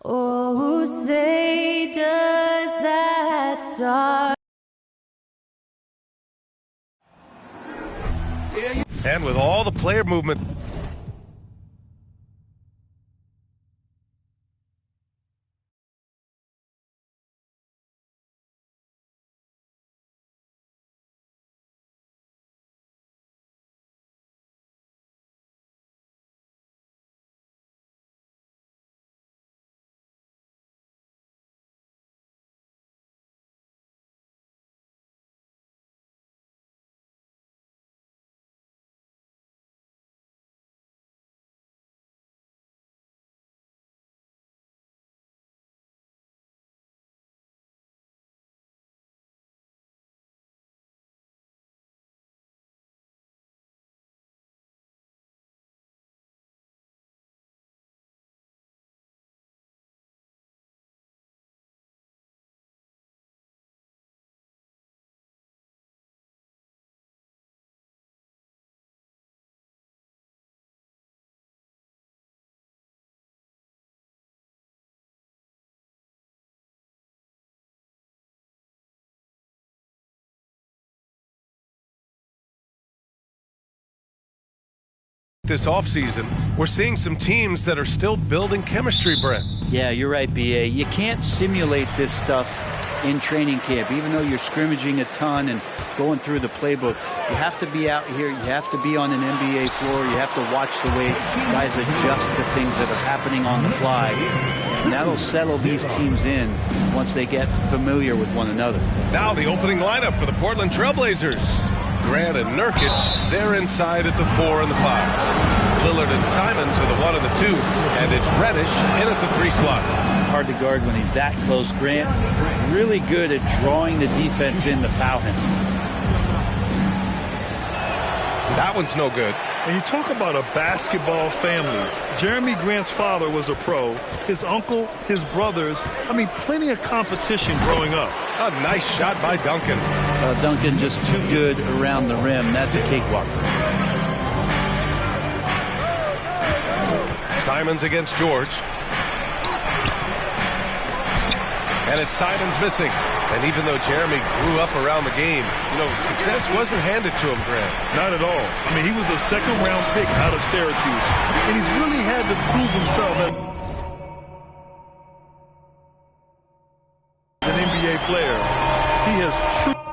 Oh, say does that star. And with all the player movement this offseason, we're seeing some teams that are still building chemistry, Brent. Yeah, you're right, B.A. You can't simulate this stuff in training camp. Even though you're scrimmaging a ton and going through the playbook, you have to be out here. You have to be on an NBA floor. You have to watch the way guys adjust to things that are happening on the fly. And that'll settle these teams in once they get familiar with one another. Now the opening lineup for the Portland Trailblazers. Grant and Nurkic, they're inside at the 4 and the 5. Lillard and Simons are the 1 and the 2, and it's Reddish in at the 3 slot. Hard to guard when he's that close. Grant really good at drawing the defense in to foul him. That one's no good. And you talk about a basketball family. Jeremy Grant's father was a pro. His uncle, his brothers. I mean, plenty of competition growing up. A nice shot by Duncan. Duncan just too good around the rim. That's a cakewalk. Simons against George. And it's Simons missing. And even though Jeremy grew up around the game, success wasn't handed to him, Grant. Not at all. I mean, he was a second-round pick out of Syracuse. And he's really had to prove himself as an NBA player. He has true...